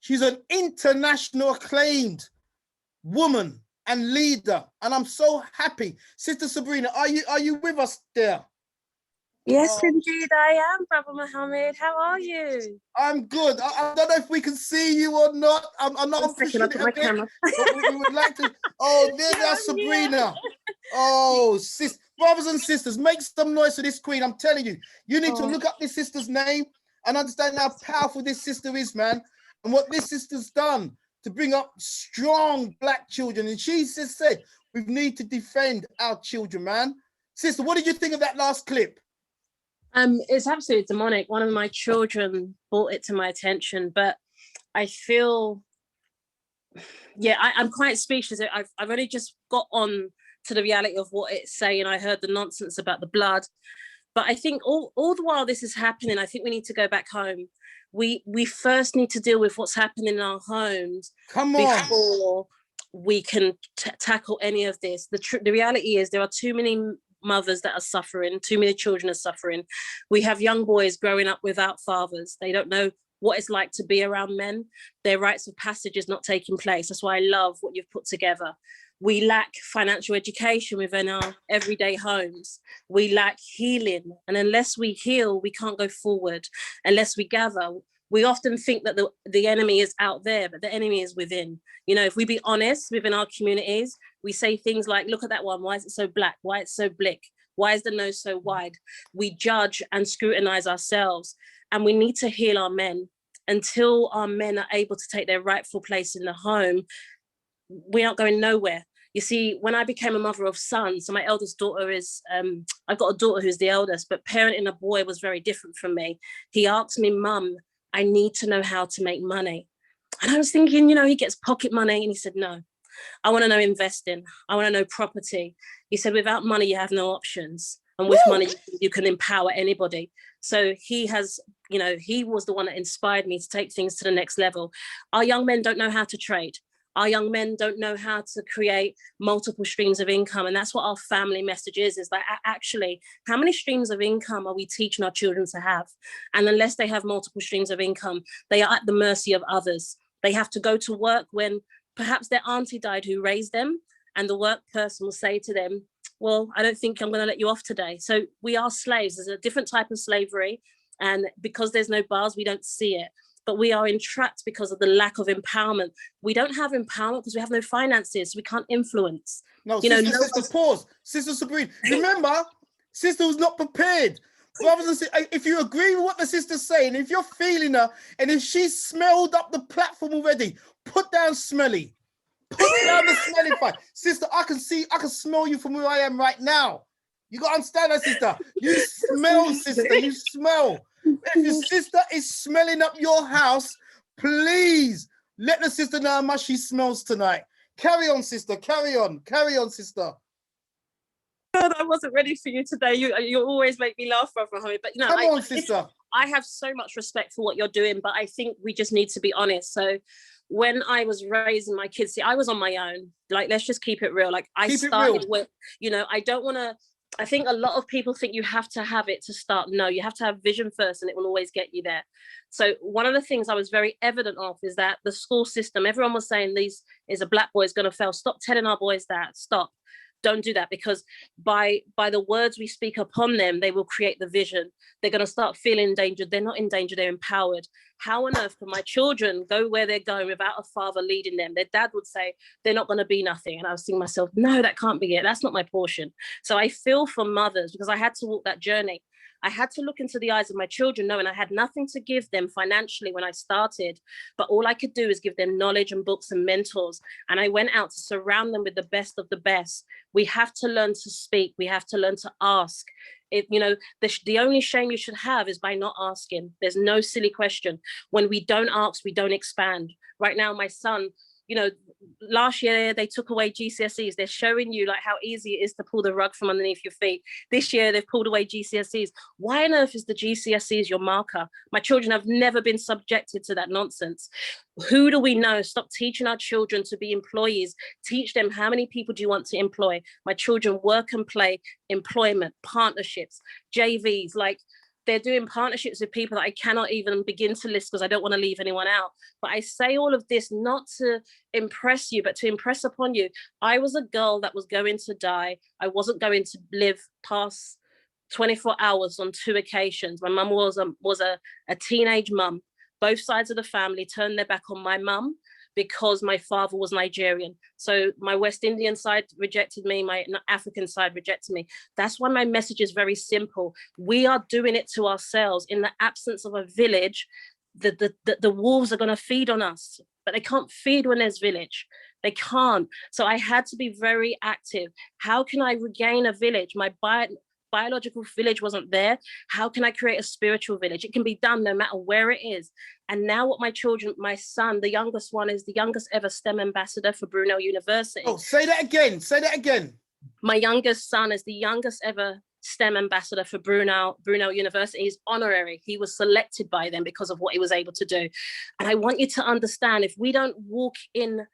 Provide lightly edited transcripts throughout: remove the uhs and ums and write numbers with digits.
She's an international acclaimed woman and leader, and I'm so happy. Sister Sabrina, are you with us there? Yes, indeed I am, Brother Mohammed. How are you? I'm good. I don't know if we can see you or not. I'm not pushing it a bit, camera. But we would like to. Oh, there's our Sabrina. Oh, sis, brothers and sisters, make some noise for this queen. I'm telling you, you need to look up this sister's name and understand how powerful this sister is, man, and what this sister's done to bring up strong Black children. And she just said, we need to defend our children, man. Sister, what did you think of that last clip? It's absolutely demonic. One of my children brought it to my attention, but I feel, I'm quite speechless. I've only just got on to the reality of what it's saying. I heard the nonsense about the blood, but I think all the while this is happening, I think we need to go back home. We first need to deal with what's happening in our homes before we can tackle any of this. The reality is there are too many mothers that are suffering, too many children are suffering. We have young boys growing up without fathers. They don't know what it's like to be around men. Their rites of passage is not taking place. That's why I love what you've put together. We lack financial education within our everyday homes. We lack healing. And unless we heal, we can't go forward. Unless we gather, we often think that the enemy is out there, but the enemy is within. You know, if we be honest within our communities, we say things like, look at that one, why is it so black? Why it's so blick? Why is the nose so wide? We judge and scrutinize ourselves, and we need to heal our men. Until our men are able to take their rightful place in the home, we aren't going nowhere. You see, when I became a mother of sons, so my eldest daughter is, I've got a daughter who's the eldest, but parenting a boy was very different from me. He asked me, Mum, I need to know how to make money. And I was thinking, you know, he gets pocket money. And he said, no, I want to know investing. I want to know property. He said, without money, you have no options. And with money, you can empower anybody. So he has, you know, he was the one that inspired me to take things to the next level. Our young men don't know how to trade. Our young men don't know how to create multiple streams of income. And that's what our family message is that actually, how many streams of income are we teaching our children to have? And unless they have multiple streams of income, they are at the mercy of others. They have to go to work when perhaps their auntie died who raised them, and the work person will say to them, well, I don't think I'm going to let you off today. So we are slaves. There's a different type of slavery. And because there's no bars, we don't see it. But we are entrapped because of the lack of empowerment. We don't have empowerment because we have no finances. We can't influence. No, sister, pause. Sister Sabrina, remember, sister was not prepared. Brothers and sisters, if you agree with what the sister's saying, if you're feeling her, and if she's smelled up the platform already, put down smelly. Put down the smelly fire. Sister, I can smell you from where I am right now. You got to understand that, sister. You smell, sister, you smell. If your sister is smelling up your house, please let the sister know how much she smells tonight. Carry on, sister. Carry on. Carry on, sister. God, I wasn't ready for you today. You always make me laugh, Brother Mohammed. But you know, come on, sister. I have so much respect for what you're doing, but I think we just need to be honest. So when I was raising my kids, see, I was on my own. Like, let's just keep it real. Like, I started with, you know, I don't want to. I think a lot of people think you have to have it to start. No, you have to have vision first, and it will always get you there. So one of the things I was very evident of is that the school system, everyone was saying these is a black boy is going to fail. Stop telling our boys that. Stop. Don't do that, because by the words we speak upon them, they will create the vision. They're going to start feeling endangered. They're not in danger, they're empowered. How on earth can my children go where they're going without a father leading them? Their dad would say they're not going to be nothing. And I was thinking to myself, no, that can't be it. That's not my portion. So I feel for mothers, because I had to walk that journey. I had to look into the eyes of my children, knowing I had nothing to give them financially when I started, but all I could do is give them knowledge and books and mentors. And I went out to surround them with the best of the best. We have to learn to speak. We have to learn to ask. You know, the only shame you should have is by not asking. There's no silly question. When we don't ask, we don't expand. Right now, my son, you know, last year they took away GCSEs. They're showing you like how easy it is to pull the rug from underneath your feet. This year they've pulled away GCSEs. Why on earth is the GCSEs your marker? My children have never been subjected to that nonsense. Who do we know? Stop teaching our children to be employees. Teach them how many people do you want to employ. My children work and play, employment, partnerships, JVs, like they're doing partnerships with people that I cannot even begin to list because I don't want to leave anyone out. But I say all of this not to impress you, but to impress upon you. I was a girl that was going to die. I wasn't going to live past 24 hours on 2 occasions. My mum was a teenage mum. Both sides of the family turned their back on my mum because my father was Nigerian. So my West Indian side rejected me, my African side rejected me. That's why my message is very simple. We are doing it to ourselves. In the absence of a village, the wolves are going to feed on us, but they can't feed when there's village. They can't. So I had to be very active. How can I regain a village? My biological village wasn't there. How can I create a spiritual village? It can be done no matter where it is. And now what my children, my son, the youngest one, is the youngest ever STEM ambassador for Brunel University. Oh, say that again. Say that again. My youngest son is the youngest ever STEM ambassador for Brunel University. He's honorary. He was selected by them because of what he was able to do. And I want you to understand, if we don't walk in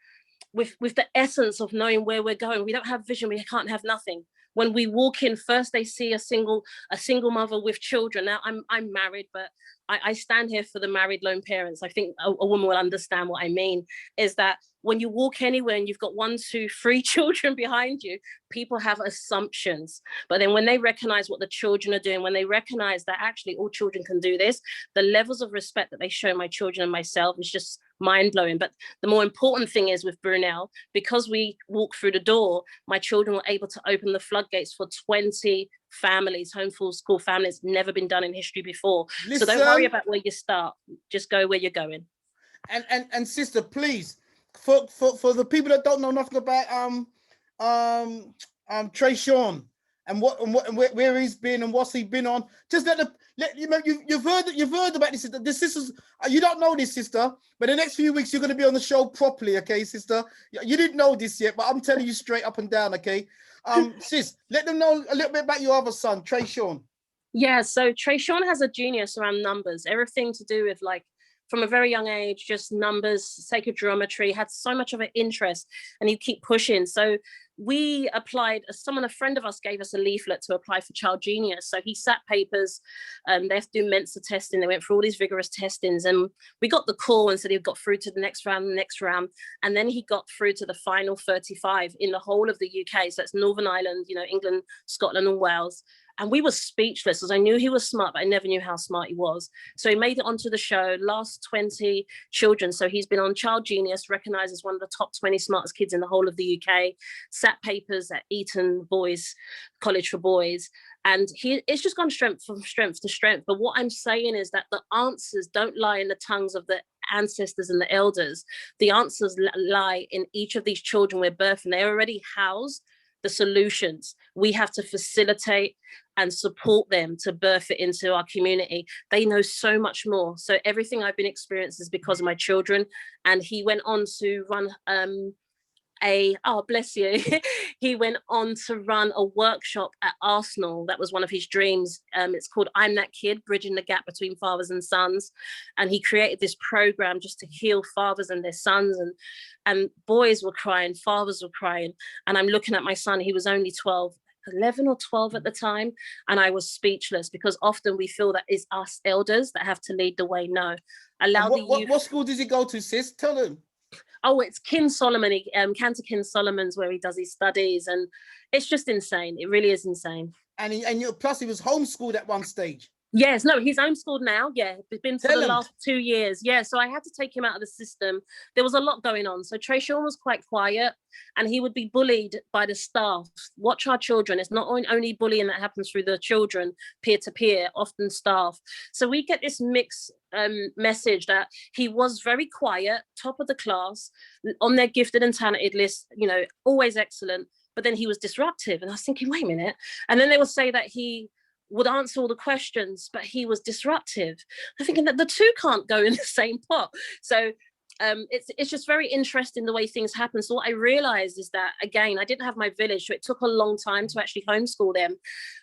with the essence of knowing where we're going, we don't have vision, we can't have nothing. When we walk in, first they see a single mother with children. Now I'm married, but I stand here for the married lone parents. I think a woman will understand what I mean, is that when you walk anywhere and you've got 1, 2, 3 children behind you, people have assumptions. But then when they recognize what the children are doing, when they recognize that actually all children can do this, the levels of respect that they show my children and myself is just mind-blowing. But the more important thing is with Brunel, because we walk through the door, my children were able to open the floodgates for 20 families, homeschool families. Never been done in history before. Listen, so don't worry about where you start, just go where you're going. And sister, please, for the people that don't know nothing about Trey Sean and where he's been and what's he been on, just let you know, you've heard about this. This sisters, you don't know this, sister, but the next few weeks you're going to be on the show properly, okay, sister? You didn't know this yet, but I'm telling you straight up and down, okay? Sis, let them know a little bit about your other son, Trey Sean. Yeah, so Trey Sean has a genius around numbers, everything to do with, like, from a very young age, just numbers, sacred geometry, had so much of an interest, and he'd keep pushing. So we applied, a friend of us gave us a leaflet to apply for Child Genius. So he sat papers, they have to do Mensa testing. They went through all these vigorous testings, and we got the call and said he got through to the next round. And then he got through to the final 35 in the whole of the UK. So that's Northern Ireland, you know, England, Scotland and Wales. And we were speechless because I knew he was smart, but I never knew how smart he was. So he made it onto the show, last 20 children. So he's been on Child Genius, recognized as one of the top 20 smartest kids in the whole of the UK, sat papers at Eton Boys College for Boys. And it's just gone from strength to strength. But what I'm saying is that the answers don't lie in the tongues of the ancestors and the elders. The answers lie in each of these children we're birthing. They're already housed the solutions. We have to facilitate and support them to birth it into our community. They know so much more. So everything I've been experiencing is because of my children. And he went on to run bless you. He went on to run a workshop at Arsenal. That was one of his dreams. It's called I'm That Kid, Bridging the Gap Between Fathers and Sons. And he created this program just to heal fathers and their sons. And boys were crying, fathers were crying. And I'm looking at my son, he was only 11 or 12 at the time. And I was speechless, because often we feel that it's us elders that have to lead the way. No. What school does he go to, sis? Tell them. Oh, it's Kin Solomon, Cantor Kin Solomon's, where he does his studies, and it's just insane. It really is insane. Plus he was homeschooled at one stage. Yes, no, he's homeschooled now. Yeah, it's been for the last 2 years. Yeah, so I had to take him out of the system. There was a lot going on. So Trey Sean was quite quiet, and he would be bullied by the staff. Watch our children. It's not only bullying that happens through the children, peer to peer, often staff. So we get this mixed message that he was very quiet, top of the class, on their gifted and talented list, you know, always excellent. But then he was disruptive. And I was thinking, wait a minute. And then they will say that he would answer all the questions, but he was disruptive. I'm thinking that the two can't go in the same pot. So it's just very interesting the way things happen. So what I realized is that, again, I didn't have my village, so it took a long time to actually homeschool them.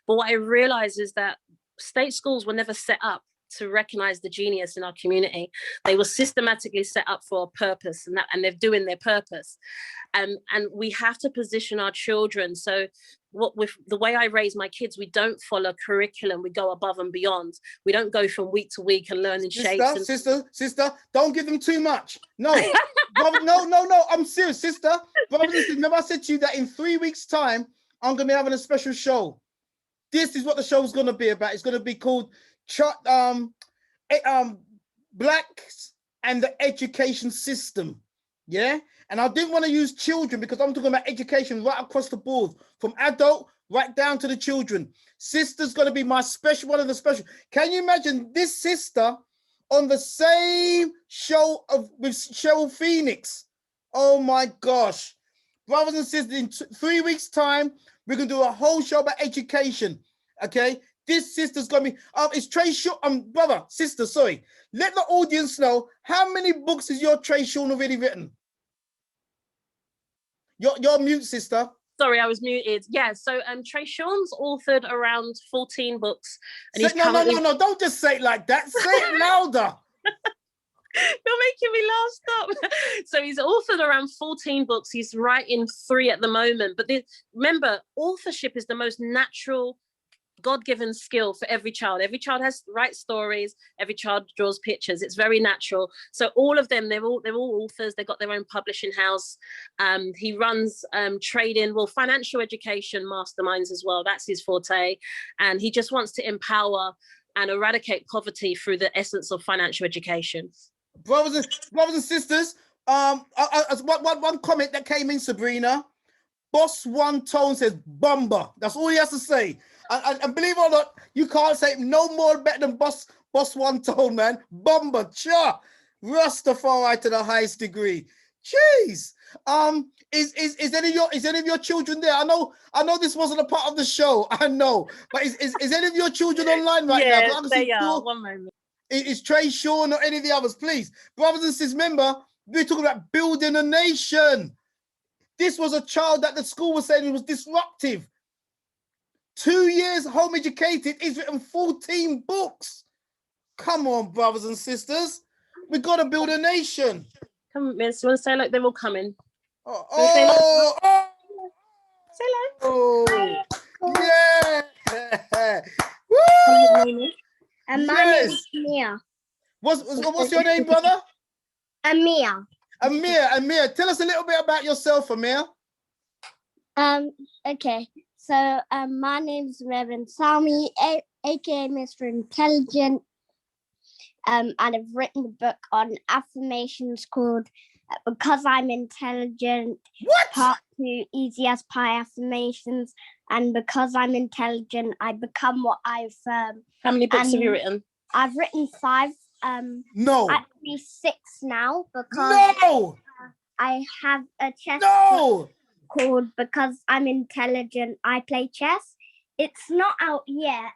But what I realized is that state schools were never set up to recognize the genius in our community. They were systematically set up for a purpose, and they're doing their purpose. And we have to position our children. So with the way I raise my kids, we don't follow curriculum. We go above and beyond. We don't go from week to week and learning shapes. Sister, don't give them too much. No, brother, no. I'm serious, sister. Brothers and sisters, remember I said to you that in 3 weeks' time, I'm going to be having a special show. This is what the show is going to be about. It's going to be called Blacks and the Education System. Yeah? And I didn't want to use children because I'm talking about education right across the board, from adult right down to the children. Sister's going to be my special, one of the special. Can you imagine this sister on the same show with Cheryl Phoenix? Oh my gosh. Brothers and sisters, in 3 weeks' time, we're going to do a whole show about education. Okay? This sister's going to be, it's Trey Sean, brother, sister, sorry. Let the audience know, how many books has your Trey Sean already written? You're mute, sister. Sorry, I was muted. Yeah, so Trey Sean's authored around 14 books. And No, don't just say it like that. Say it louder. You're making me laugh, stop. So he's authored around 14 books. He's writing 3 at the moment. But remember, authorship is the most natural, God-given skill for every child. Every child writes stories. Every child draws pictures. It's very natural. So all of them, they're all authors. They've got their own publishing house. He runs trading, financial education masterminds as well. That's his forte. And he just wants to empower and eradicate poverty through the essence of financial education. Brothers and sisters, one comment that came in, Sabrina. Boss One Tone says Bumba. That's all he has to say. And believe it or not, you can't say no more better than Boss One Tone, man. Bumba, cha, Rastafari to the highest degree. Jeez. Is any of your children there? I know this wasn't a part of the show. I know, but is any of your children online right now? Yes, they are. One moment. Is Trey Sean or any of the others, please? Brothers and sisters, remember, we're talking about building a nation. This was a child that the school was saying was disruptive. 2 years home educated, he's written 14 books. Come on, brothers and sisters. We've got to build a nation. Come, miss, you want to say, look, they're all coming. Say yeah. Woo! And my name is Mia. What's your name, brother? Amir. Amir, tell us a little bit about yourself, Amir. Okay. So my name's Reverend Sami, aka Mr. Intelligent. And I've written a book on affirmations called Because I'm Intelligent. What? Part 2, Easy as Pie affirmations. And because I'm intelligent, I become what I affirm. How many books have you written? I've written 5. No. Actually 6 now because I have a chess book called Because I'm Intelligent, I Play Chess. It's not out yet.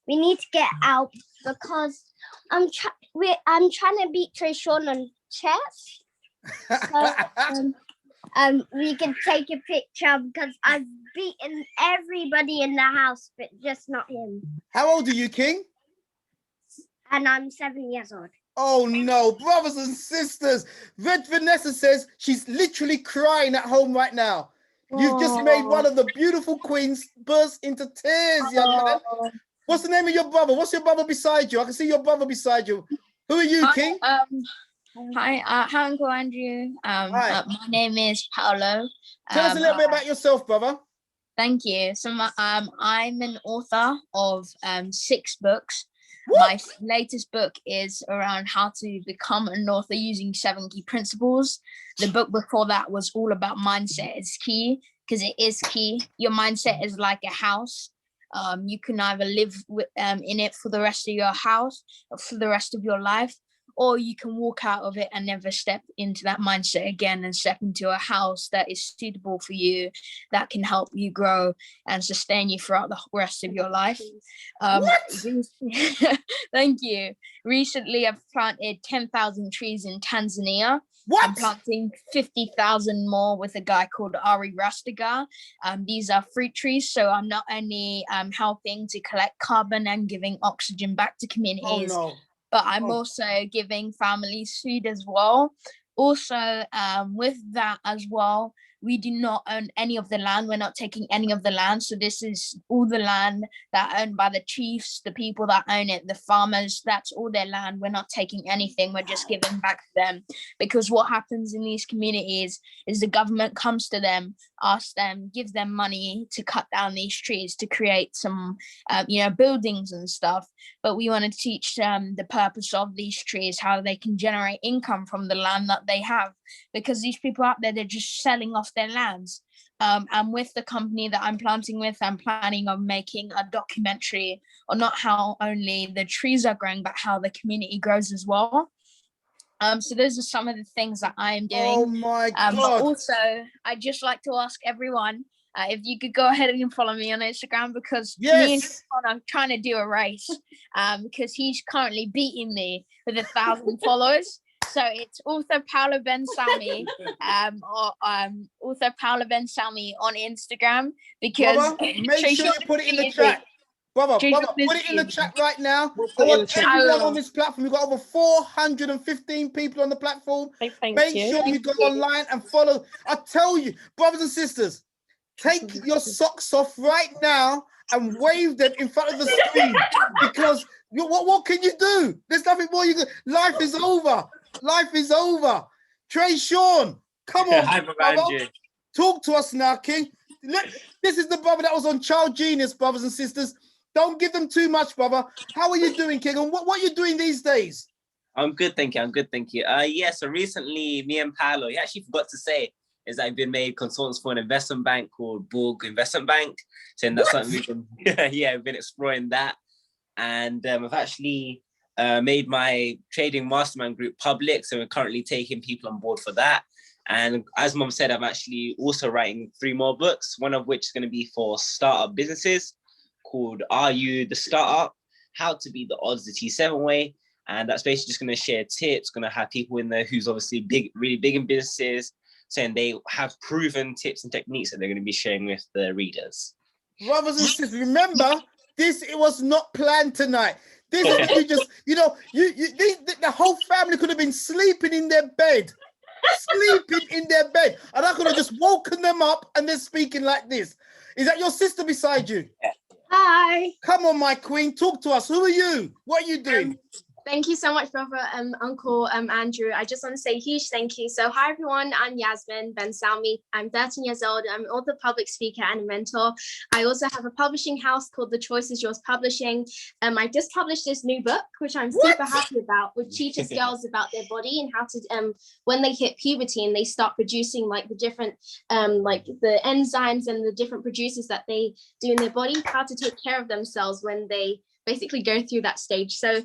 We need to get out because I'm trying to beat Trey Sean on chess. So, we can take a picture because I've beaten everybody in the house, but just not him. How old are you, King? And I'm 7 years old. Oh no, brothers and sisters. Red Vanessa says she's literally crying at home right now. You've just made one of the beautiful queens burst into tears, young man. What's the name of your brother? What's your brother beside you? I can see your brother beside you. Who are you, King? Hi, Uncle Andrew. Hi. My name is Paolo. Tell us a little bit about yourself, brother. Thank you. So I'm an author of 6 books. What? My latest book is around how to become an author using 7 key principles. The book before that was all about mindset is key, because it is key. Your mindset is like a house. You can either live in it for the rest of your house or for the rest of your life, or you can walk out of it and never step into that mindset again and step into a house that is suitable for you, that can help you grow and sustain you throughout the rest of your life. Thank you. Recently, I've planted 10,000 trees in Tanzania. I'm planting 50,000 more with a guy called Ari Rastigar. These are fruit trees, so I'm not only helping to collect carbon and giving oxygen back to communities, but I'm also giving families food as well. Also, with that as well, we do not own any of the land. We're not taking any of the land. So this is all the land that owned by the chiefs, the people that own it, the farmers, that's all their land. We're not taking anything. We're just giving back to them. Because what happens in these communities is the government comes to them, asks them, gives them money to cut down these trees to create some, buildings and stuff. But we want to teach them the purpose of these trees, how they can generate income from the land that they have. Because these people out there, they're just selling off their lands. And with the company that I'm planting with, I'm planning on making a documentary on not how only the trees are growing, but how the community grows as well. So those are some of the things that I am doing. Oh my God. But also, I'd just like to ask everyone, if you could go ahead and follow me on Instagram, because me and Sean are trying to do a race, because he's currently beating me with 1,000 followers. So it's author Paolo Ben Salmi, author Paolo Ben Salmi on Instagram, because make sure you put it in the chat. Brother, put it in the chat right now. I want everyone on this platform. We've got over 415 people on the platform. Make sure you go online and follow. I tell you, brothers and sisters, take your socks off right now and wave them in front of the screen, because what can you do? There's nothing more you can. Life is over. Life is over. Trey Sean, come on, brother. Talk to us now, King. This is the brother that was on Child Genius, brothers and sisters. Don't give them too much, brother. How are you doing, King? And what are you doing these days? I'm good, thank you. So recently, me and Paolo, he actually forgot to say, is I've been made consultants for an investment bank called Borg Investment Bank. Saying that's something we've been, we've been exploring that. And I've actually made my trading mastermind group public. So we're currently taking people on board for that. And as Mom said, I'm actually also writing 3 more books, one of which is going to be for startup businesses called Are You the Startup? How to Beat the Odds the T7 Way. And that's basically just going to share tips, going to have people in there who's obviously really big in businesses, saying they have proven tips and techniques that they're going to be sharing with the readers. Brothers and sisters, remember, it was not planned tonight. This is just, the whole family could have been sleeping in their bed. And I could have just woken them up and they're speaking like this. Is that your sister beside you? Hi. Come on, my queen, talk to us. Who are you? What are you doing? Thank you so much, brother, Uncle Andrew. I just want to say a huge thank you. So hi, everyone. I'm Yasmin Ben Salmi. I'm 13 years old. I'm an author, public speaker, and a mentor. I also have a publishing house called The Choice Is Yours Publishing. I just published this new book, which I'm super happy about, which teaches girls about their body and how to, when they hit puberty and they start producing like the different, like the enzymes and the different producers that they do in their body, how to take care of themselves when they basically go through that stage. So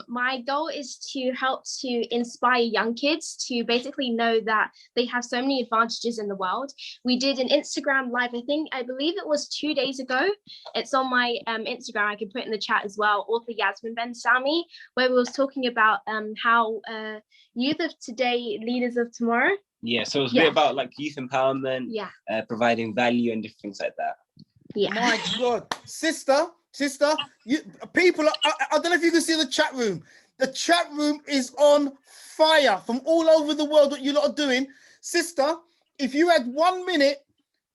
my goal is to help to inspire young kids to basically know that they have so many advantages in the world. We did an Instagram live, I believe it was 2 days ago. It's on my Instagram. I can put it in the chat as well, author Yasmin Ben Salmi, where we was talking about how youth of today, leaders of tomorrow. Yeah, so it's a bit about like youth empowerment, providing value and different things like that. Yeah. My God, sister, people, I don't know if you can see the chat room. The chat room is on fire from all over the world, what you lot are doing. Sister, if you had 1 minute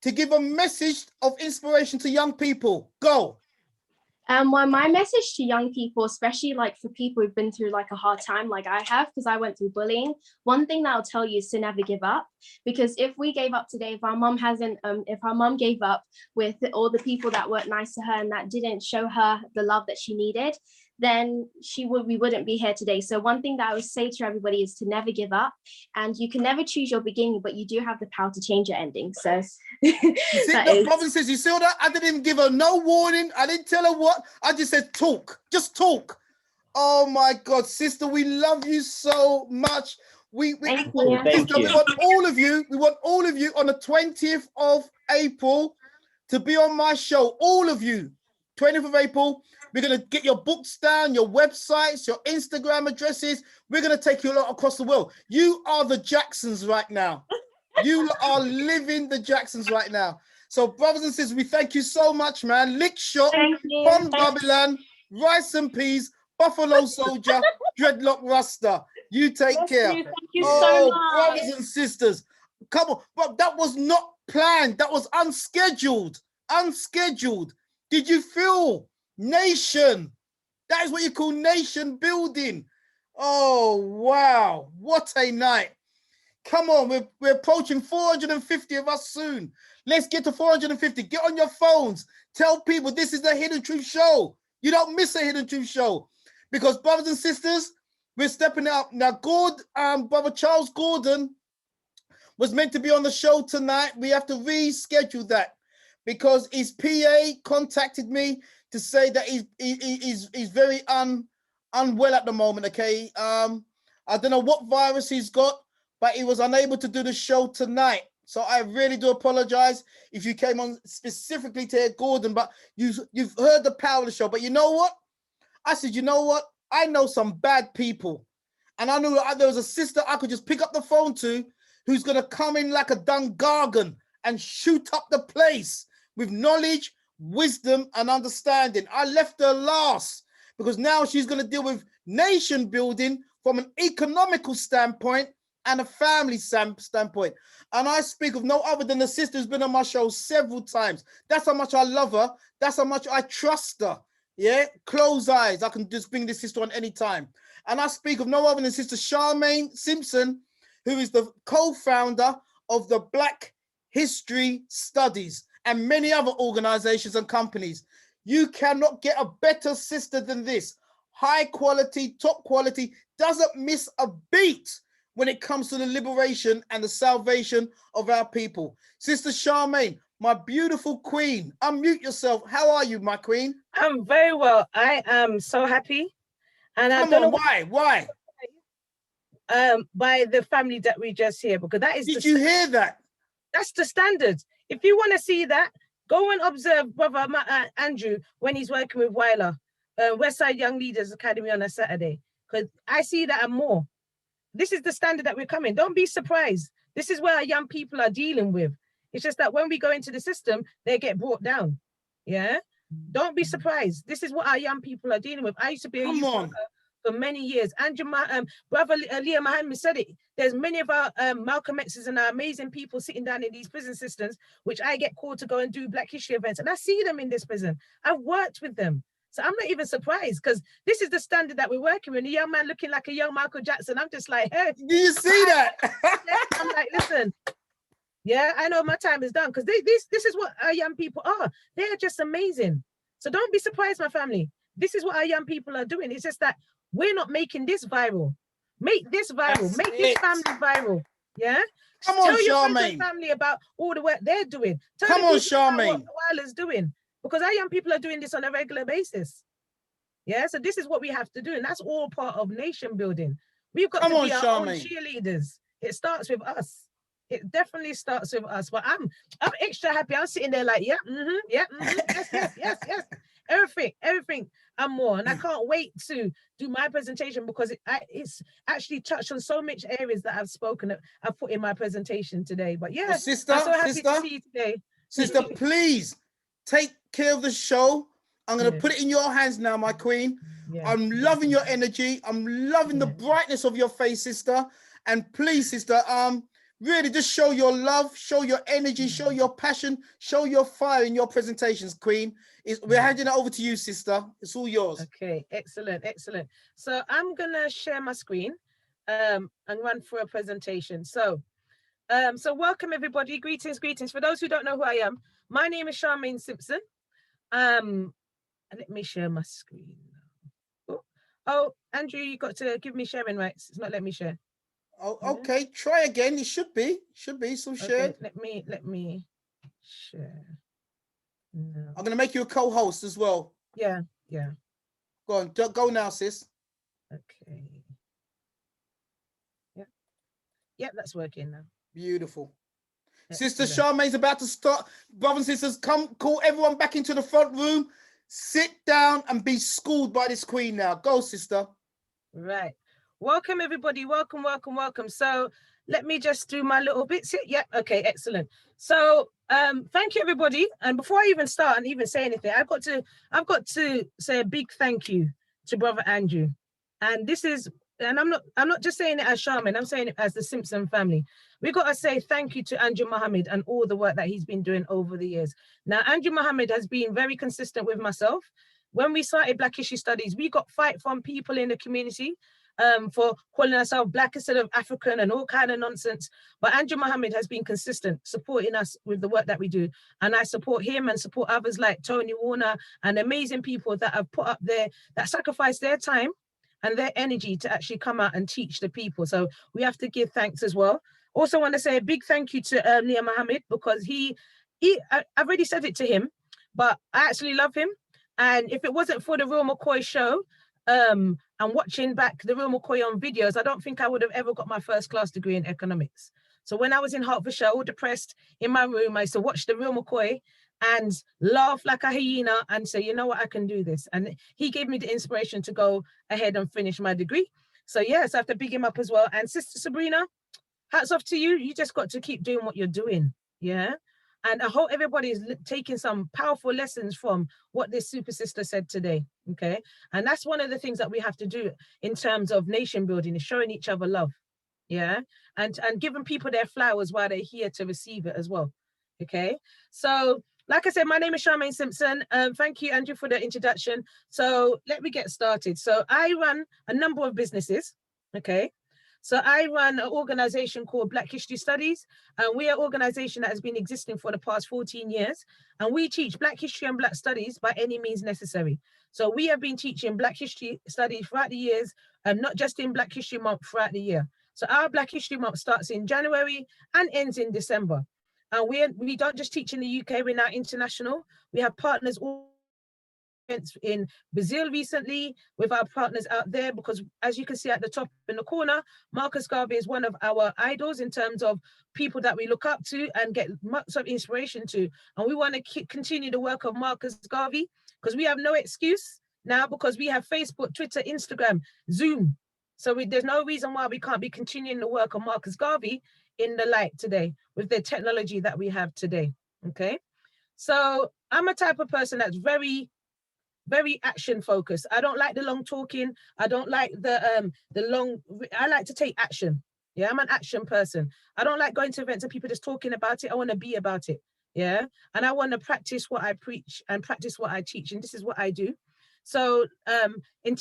to give a message of inspiration to young people, go. Well, my message to young people, especially like for people who've been through like a hard time like I have, because I went through bullying, one thing that I'll tell you is to never give up. Because if we gave up today, if our mom gave up with all the people that weren't nice to her and that didn't show her the love that she needed, then we wouldn't be here today. So one thing that I would say to everybody is to never give up. And you can never choose your beginning, but you do have the power to change your ending. So Robin says, you see all that? I didn't even give her no warning. I didn't tell her what. I just said talk. Just talk. Oh my God, sister, we love you so much. Thank you. Sister, we want all of you. We want all of you on the 20th of April to be on my show. All of you, 20th of April. We're going to get your books down, your websites, your Instagram addresses. We're going to take you across the world. You are the Jacksons right now. You are living the Jacksons right now. So, brothers and sisters, we thank you so much, man. Lick Shot, Pond Babylon, Rice and Peas, Buffalo Soldier, Dreadlock Rasta. You take care. Thank you so much. Brothers and sisters, come on. But that was not planned. That was unscheduled. Unscheduled. Did you feel nation? That is what you call nation building. Oh, wow. What a night. Come on, we're approaching 450 of us soon. Let's get to 450. Get on your phones. Tell people this is the Hidden Truth Show. You don't miss a Hidden Truth Show. Because, brothers and sisters, we're stepping up. Now, Brother Charles Gordon was meant to be on the show tonight. We have to reschedule that because his PA contacted me to say that he's very unwell at the moment, okay? I don't know what virus he's got, but he was unable to do the show tonight. So I really do apologize if you came on specifically to hear Gordon, but you've heard the power of the show. But you know what? I said, you know what? I know some bad people. And I knew there was a sister I could just pick up the phone to who's going to come in like a Dungargan and shoot up the place with knowledge, wisdom, and understanding. I left her last because now she's going to deal with nation building from an economical standpoint and a family standpoint. And I speak of no other than the sister who's been on my show several times. That's how much I love her. That's how much I trust her. Yeah, close eyes. I can just bring this sister on any time. And I speak of no other than Sister Charmaine Simpson, who is the co-founder of the Black History Studies and many other organizations and companies. You cannot get a better sister than this. High quality, top quality, doesn't miss a beat when it comes to the liberation and the salvation of our people. Sister Charmaine, my beautiful queen, unmute yourself. How are you, my queen? I'm very well. I am so happy. And I don't know why? By the family that we just hear, because that is. Did you hear that? That's the standard. If you want to see that, go and observe Brother Andrew when he's working with Weiler, Westside Young Leaders Academy on a Saturday, because I see that and more. This is the standard that we're coming. Don't be surprised. This is where our young people are dealing with. It's just that when we go into the system, they get brought down. Yeah. Don't be surprised. This is what our young people are dealing with. I used to be a youth worker for many years. Andrew, Brother Leah Mohammed said it. There's many of our Malcolm X's and our amazing people sitting down in these prison systems, which I get called to go and do Black History events. And I see them in this prison. I've worked with them. So I'm not even surprised because this is the standard that we're working with. A young man looking like a young Michael Jackson. I'm just like, hey. Do you see that? I'm like, listen. Yeah, I know my time is done because this is what our young people are. They are just amazing. So don't be surprised, my family. This is what our young people are doing. It's just that we're not making this viral. Make this viral. Make this family viral. Yeah? Come on, Tell your friends Charmaine. and family about all the work they're doing. Tell Come on, Charmaine. what Weiler's doing. Because our young people are doing this on a regular basis. Yeah, so this is what we have to do. And that's all part of nation building. We've got to be our own cheerleaders. It starts with us. It definitely starts with us. But I'm extra happy. I'm sitting there like, yes, yes. Everything and more. And I can't wait to do my presentation because it's actually touched on so much areas that I've put in my presentation today. But yeah, sister, I'm so happy to see you today. Sister, please take care of the show. I'm going to put it in your hands now, my queen. Yeah. I'm loving your energy. I'm loving the brightness of your face, sister. And please, sister, really just show your love, show your energy, show your passion, show your fire in your presentations, queen. We're handing it over to you, sister. It's all yours. Okay, excellent. So I'm going to share my screen and run through a presentation. So welcome, everybody. Greetings. For those who don't know who I am, my name is Charmaine Simpson. Let me share my screen. Oh, Andrew, you got to give me sharing rights. It's not letting me share. Oh, okay. Try again. It should be some shared. Okay, let me share. No. I'm gonna make you a co-host as well. Yeah. Go on. Go now, sis. Okay. Yeah. Yeah, that's working now. Beautiful. Excellent. Sister Charmaine's about to start. Brothers and sisters, come call everyone back into the front room. Sit down and be schooled by this queen now. Go, sister. Right. Welcome, everybody. Welcome, welcome, welcome. So let me just do my little bits here. Yeah, okay, excellent. So thank you, everybody. And before I even start and even say anything, I've got to say a big thank you to Brother Andrew. And this is, and I'm not just saying it as Charmaine, I'm saying it as the Simpson family. We got to say thank you to Andrew Mohammed and all the work that he's been doing over the years. Now, Andrew Mohammed has been very consistent with myself. When we started Black History Studies, we got fight from people in the community for calling ourselves Black instead of African and all kind of nonsense. But Andrew Mohammed has been consistent, supporting us with the work that we do. And I support him and support others like Tony Warner and amazing people that have put up there, that sacrifice their time and their energy to actually come out and teach the people. So we have to give thanks as well. Also want to say a big thank you to Nia Mohammed, because I've already said it to him, but I actually love him. And if it wasn't for the Real McCoy show and watching back the Real McCoy on videos, I don't think I would have ever got my first class degree in economics. So when I was in Hertfordshire, all depressed in my room, I used to watch the Real McCoy and laugh like a hyena and say, you know what, I can do this. And he gave me the inspiration to go ahead and finish my degree. So yes, I have to big him up as well. And Sister Sabrina, hats off to you. You just got to keep doing what you're doing. Yeah. And I hope everybody is taking some powerful lessons from what this super sister said today, okay? And that's one of the things that we have to do in terms of nation building, is showing each other love, yeah? And giving people their flowers while they're here to receive it as well, okay? So, like I said, my name is Charmaine Simpson. Thank you, Andrew, for the introduction. So let me get started. So I run a number of businesses, okay? So I run an organization called Black History Studies, and we are an organization that has been existing for the past 14 years. And we teach Black history and Black studies by any means necessary. So we have been teaching Black history studies throughout the years, and not just in Black History Month throughout the year. So our Black History Month starts in January and ends in December. And we don't just teach in the UK, we're now international. We have partners all in Brazil recently with our partners out there, because as you can see at the top in the corner, Marcus Garvey is one of our idols in terms of people that we look up to and get much of inspiration to. And we want to continue the work of Marcus Garvey, because we have no excuse now, because we have Facebook, Twitter, Instagram, Zoom. So there's no reason why we can't be continuing the work of Marcus Garvey in the light today with the technology that we have today, okay? So I'm a type of person that's very action focused. I don't like the long talking. I don't like the long, I like to take action. Yeah, I'm an action person. I don't like going to events and people just talking about it. I want to be about it. Yeah, and I want to practice what I preach and practice what I teach. And this is what I do. So in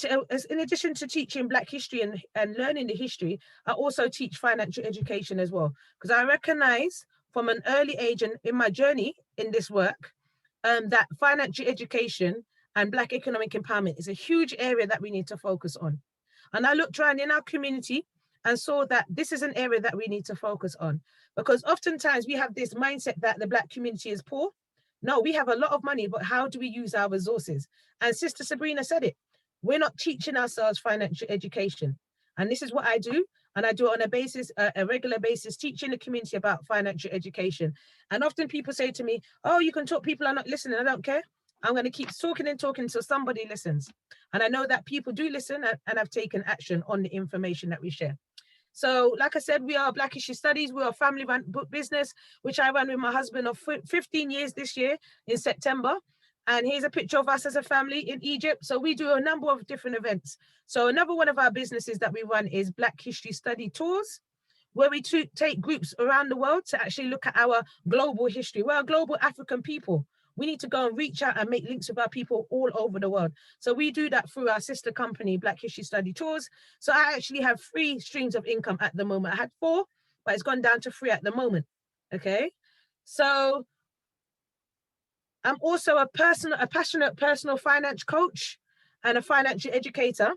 addition to teaching Black history and learning the history, I also teach financial education as well. Because I recognize from an early age and in my journey in this work, that financial education and Black economic empowerment is a huge area that we need to focus on. And I looked around in our community and saw that this is an area that we need to focus on, because oftentimes we have this mindset that the Black community is poor. No, we have a lot of money, but how do we use our resources? And Sister Sabrina said it, we're not teaching ourselves financial education. And this is what I do. And I do it on a regular basis, teaching the community about financial education. And often people say to me, oh, you can talk, people are not listening. I don't care. I'm going to keep talking and talking until somebody listens. And I know that people do listen and have taken action on the information that we share. So like I said, we are Black History Studies. We are a family-run book business, which I run with my husband of 15 years this year in September. And here's a picture of us as a family in Egypt. So we do a number of different events. So another one of our businesses that we run is Black History Study Tours, where we take groups around the world to actually look at our global history. We're a global African people. We need to go and reach out and make links with our people all over the world. So we do that through our sister company, Black History Study Tours. So I actually have 3 streams of income at the moment. I had 4, but it's gone down to 3 at the moment, okay? So I'm also a passionate personal finance coach and a financial educator.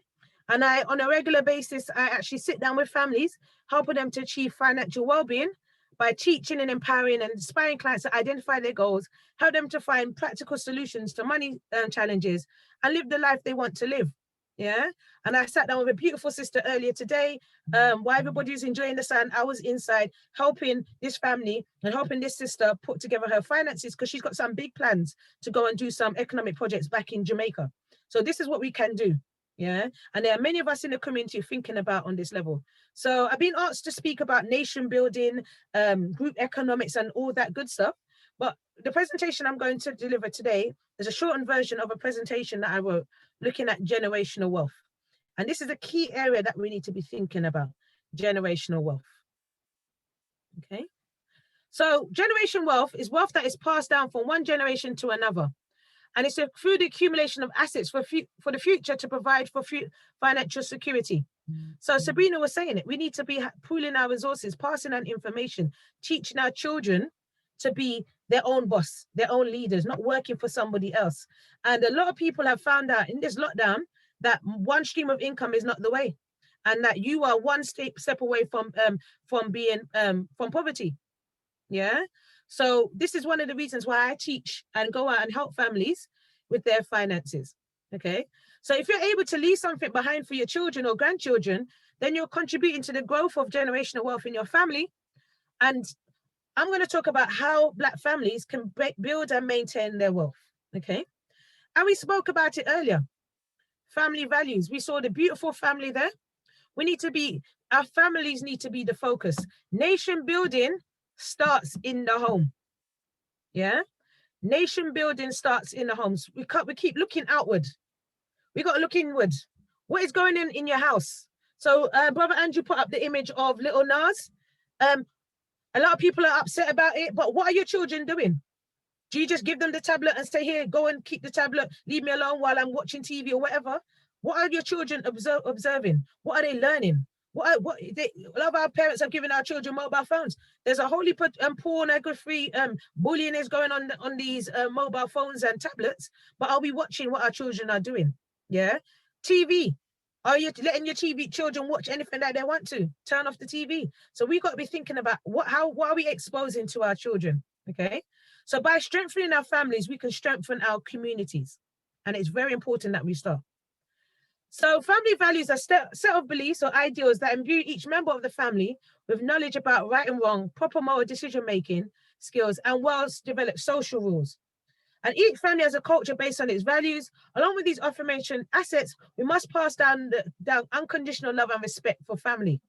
And on a regular basis, I actually sit down with families, helping them to achieve financial well-being by teaching and empowering and inspiring clients to identify their goals, help them to find practical solutions to money challenges, and live the life they want to live. Yeah. And I sat down with a beautiful sister earlier today. While everybody was enjoying the sun, I was inside helping this family and helping this sister put together her finances, because she's got some big plans to go and do some economic projects back in Jamaica. So this is what we can do. Yeah. And there are many of us in the community thinking about on this level. So I've been asked to speak about nation building, group economics and all that good stuff. But the presentation I'm going to deliver today is a shortened version of a presentation that I wrote looking at generational wealth. And this is a key area that we need to be thinking about, generational wealth. Okay. So generation wealth is wealth that is passed down from one generation to another. And it's through the accumulation of assets for the future to provide for financial security. So Sabrina was saying it, we need to be pooling our resources, passing on information, teaching our children to be their own boss, their own leaders, not working for somebody else. And a lot of people have found out in this lockdown that one stream of income is not the way, and that you are one step away from being from poverty. Yeah. So this is one of the reasons why I teach and go out and help families with their finances. Okay. So if you're able to leave something behind for your children or grandchildren, then you're contributing to the growth of generational wealth in your family. And I'm going to talk about how Black families can build and maintain their wealth. Okay. And we spoke about it earlier. Family values. We saw the beautiful family there. Our families need to be the focus. Nation building starts in the home. Yeah. Nation building starts in the homes. We keep looking outward. We got to look inward. What is going on in your house? So Brother Andrew put up the image of little Nas. A lot of people are upset about it, but what are your children doing? Do you just give them the tablet and say, here, go and keep the tablet, leave me alone while I'm watching TV or whatever? What are your children observing? What are they learning? A lot of our parents have given our children mobile phones. There's a wholly pornography, bullying is going on these mobile phones and tablets, but are we watching what our children are doing? Yeah. TV. Are you letting your children watch anything that they want to? Turn off the TV. So we've got to be thinking about what are we exposing to our children? Okay. So by strengthening our families, we can strengthen our communities. And it's very important that we start. So family values are set of beliefs or ideals that imbue each member of the family with knowledge about right and wrong, proper moral decision-making skills, and well-developed social rules. And each family has a culture based on its values. Along with these aforementioned assets, we must pass down unconditional love and respect for family.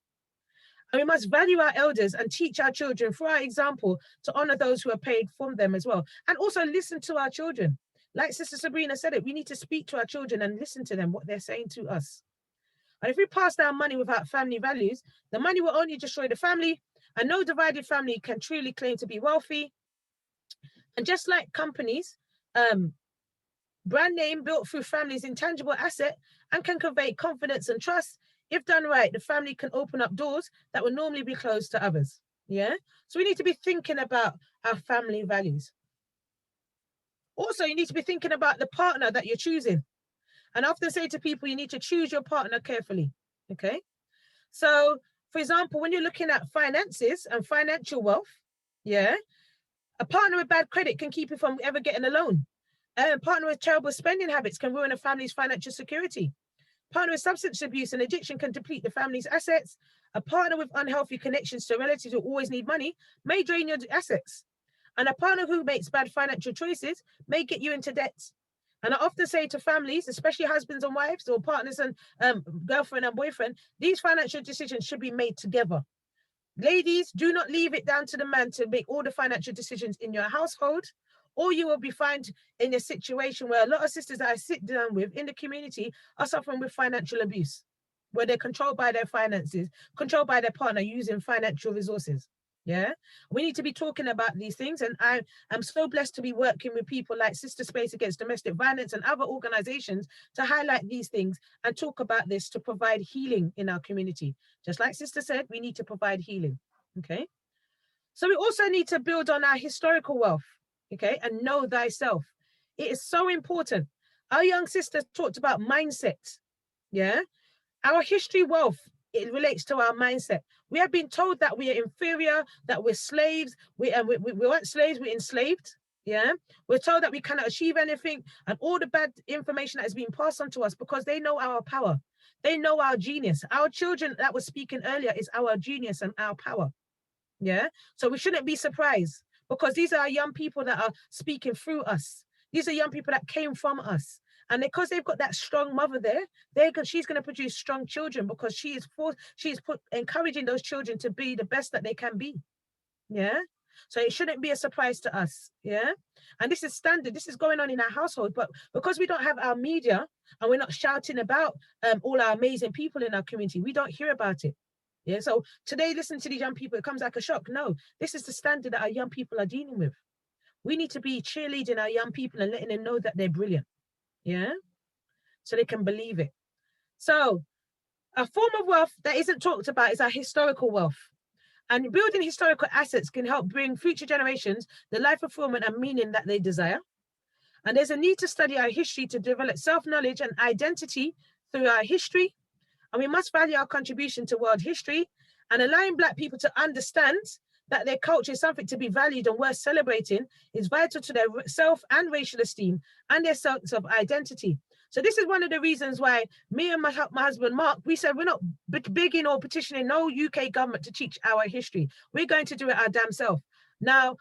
And we must value our elders and teach our children through our example to honor those who are paid from them as well. And also listen to our children. Like Sister Sabrina said it, we need to speak to our children and listen to them, what they're saying to us. And if we pass down money without family values, the money will only destroy the family, and no divided family can truly claim to be wealthy. And just like companies, brand name built through family's intangible asset and can convey confidence and trust. If done right, the family can open up doors that would normally be closed to others. Yeah. So we need to be thinking about our family values. Also, you need to be thinking about the partner that you're choosing. And I often say to people, you need to choose your partner carefully. Okay. So, for example, when you're looking at finances and financial wealth, yeah, a partner with bad credit can keep you from ever getting a loan. A partner with terrible spending habits can ruin a family's financial security. A partner with substance abuse and addiction can deplete the family's assets. A partner with unhealthy connections to relatives who always need money may drain your assets. And a partner who makes bad financial choices may get you into debt. And I often say to families, especially husbands and wives or partners and girlfriend and boyfriend, these financial decisions should be made together. Ladies, do not leave it down to the man to make all the financial decisions in your household, or you will be found in a situation where a lot of sisters that I sit down with in the community are suffering with financial abuse, where they're controlled by their finances, controlled by their partner using financial resources. Yeah, we need to be talking about these things. And I am so blessed to be working with people like Sister Space Against Domestic Violence and other organizations to highlight these things and talk about this to provide healing in our community. Just like Sister said, we need to provide healing. Okay. So we also need to build on our historical wealth. Okay. And know thyself. It is so important. Our young sister talked about mindset. Yeah. Our history wealth, it relates to our mindset. We have been told that we are inferior, that we're slaves. We weren't slaves, we're enslaved. Yeah, we're told that we cannot achieve anything, and all the bad information that is being passed on to us, because they know our power. They know our genius. Our children that was speaking earlier is our genius and our power. Yeah, so we shouldn't be surprised, because these are young people that are speaking through us. These are young people that came from us. And because they've got that strong mother there, she's going to produce strong children, because she's encouraging those children to be the best that they can be. Yeah. So it shouldn't be a surprise to us. Yeah. And this is standard. This is going on in our household. But because we don't have our media and we're not shouting about all our amazing people in our community, we don't hear about it. Yeah. So today, listen to these young people, it comes like a shock. No, this is the standard that our young people are dealing with. We need to be cheerleading our young people and letting them know that they're brilliant. Yeah. So they can believe it. So a form of wealth that isn't talked about is our historical wealth. And building historical assets can help bring future generations the life fulfillment and meaning that they desire. And there's a need to study our history to develop self-knowledge and identity through our history. And we must value our contribution to world history, and allowing Black people to understand that their culture is something to be valued and worth celebrating is vital to their self and racial esteem and their sense of identity. So this is one of the reasons why me and my husband, Mark, we said we're not begging or petitioning no UK government to teach our history. We're going to do it our damn self. Now,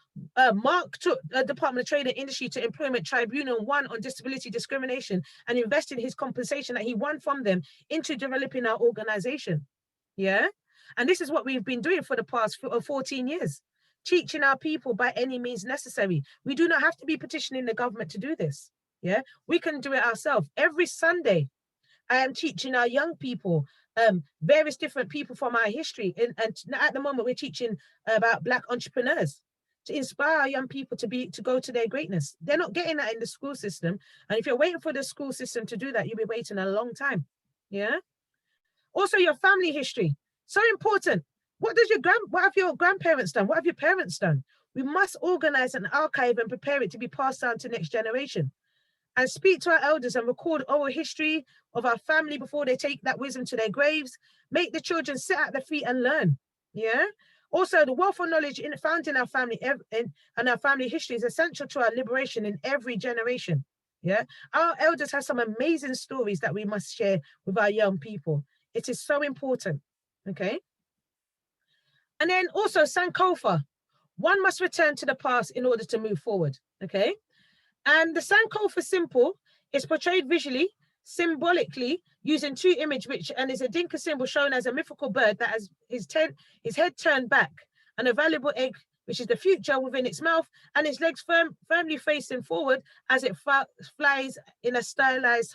Mark took Department of Trade and Industry to Employment Tribunal 1 on disability discrimination and invested his compensation that he won from them into developing our organization. Yeah. And this is what we've been doing for the past 14 years, teaching our people by any means necessary. We do not have to be petitioning the government to do this. Yeah, we can do it ourselves. Every Sunday, I am teaching our young people, various different people from our history. And at the moment, we're teaching about Black entrepreneurs to inspire our young people to go to their greatness. They're not getting that in the school system. And if you're waiting for the school system to do that, you'll be waiting a long time. Yeah. Also, your family history. So important. What have your grandparents done? What have your parents done? We must organize an archive and prepare it to be passed down to the next generation. And speak to our elders and record oral history of our family before they take that wisdom to their graves. Make the children sit at their feet and learn. Yeah. Also, the wealth of knowledge found in our family and our family history is essential to our liberation in every generation. Yeah. Our elders have some amazing stories that we must share with our young people. It is so important. Okay. And then also Sankofa. One must return to the past in order to move forward. Okay. And the Sankofa symbol is portrayed visually, symbolically, using two images, and is a Dinka symbol shown as a mythical bird that has his head turned back, and a valuable egg, which is the future, within its mouth, and its legs firmly facing forward as it flies in a stylized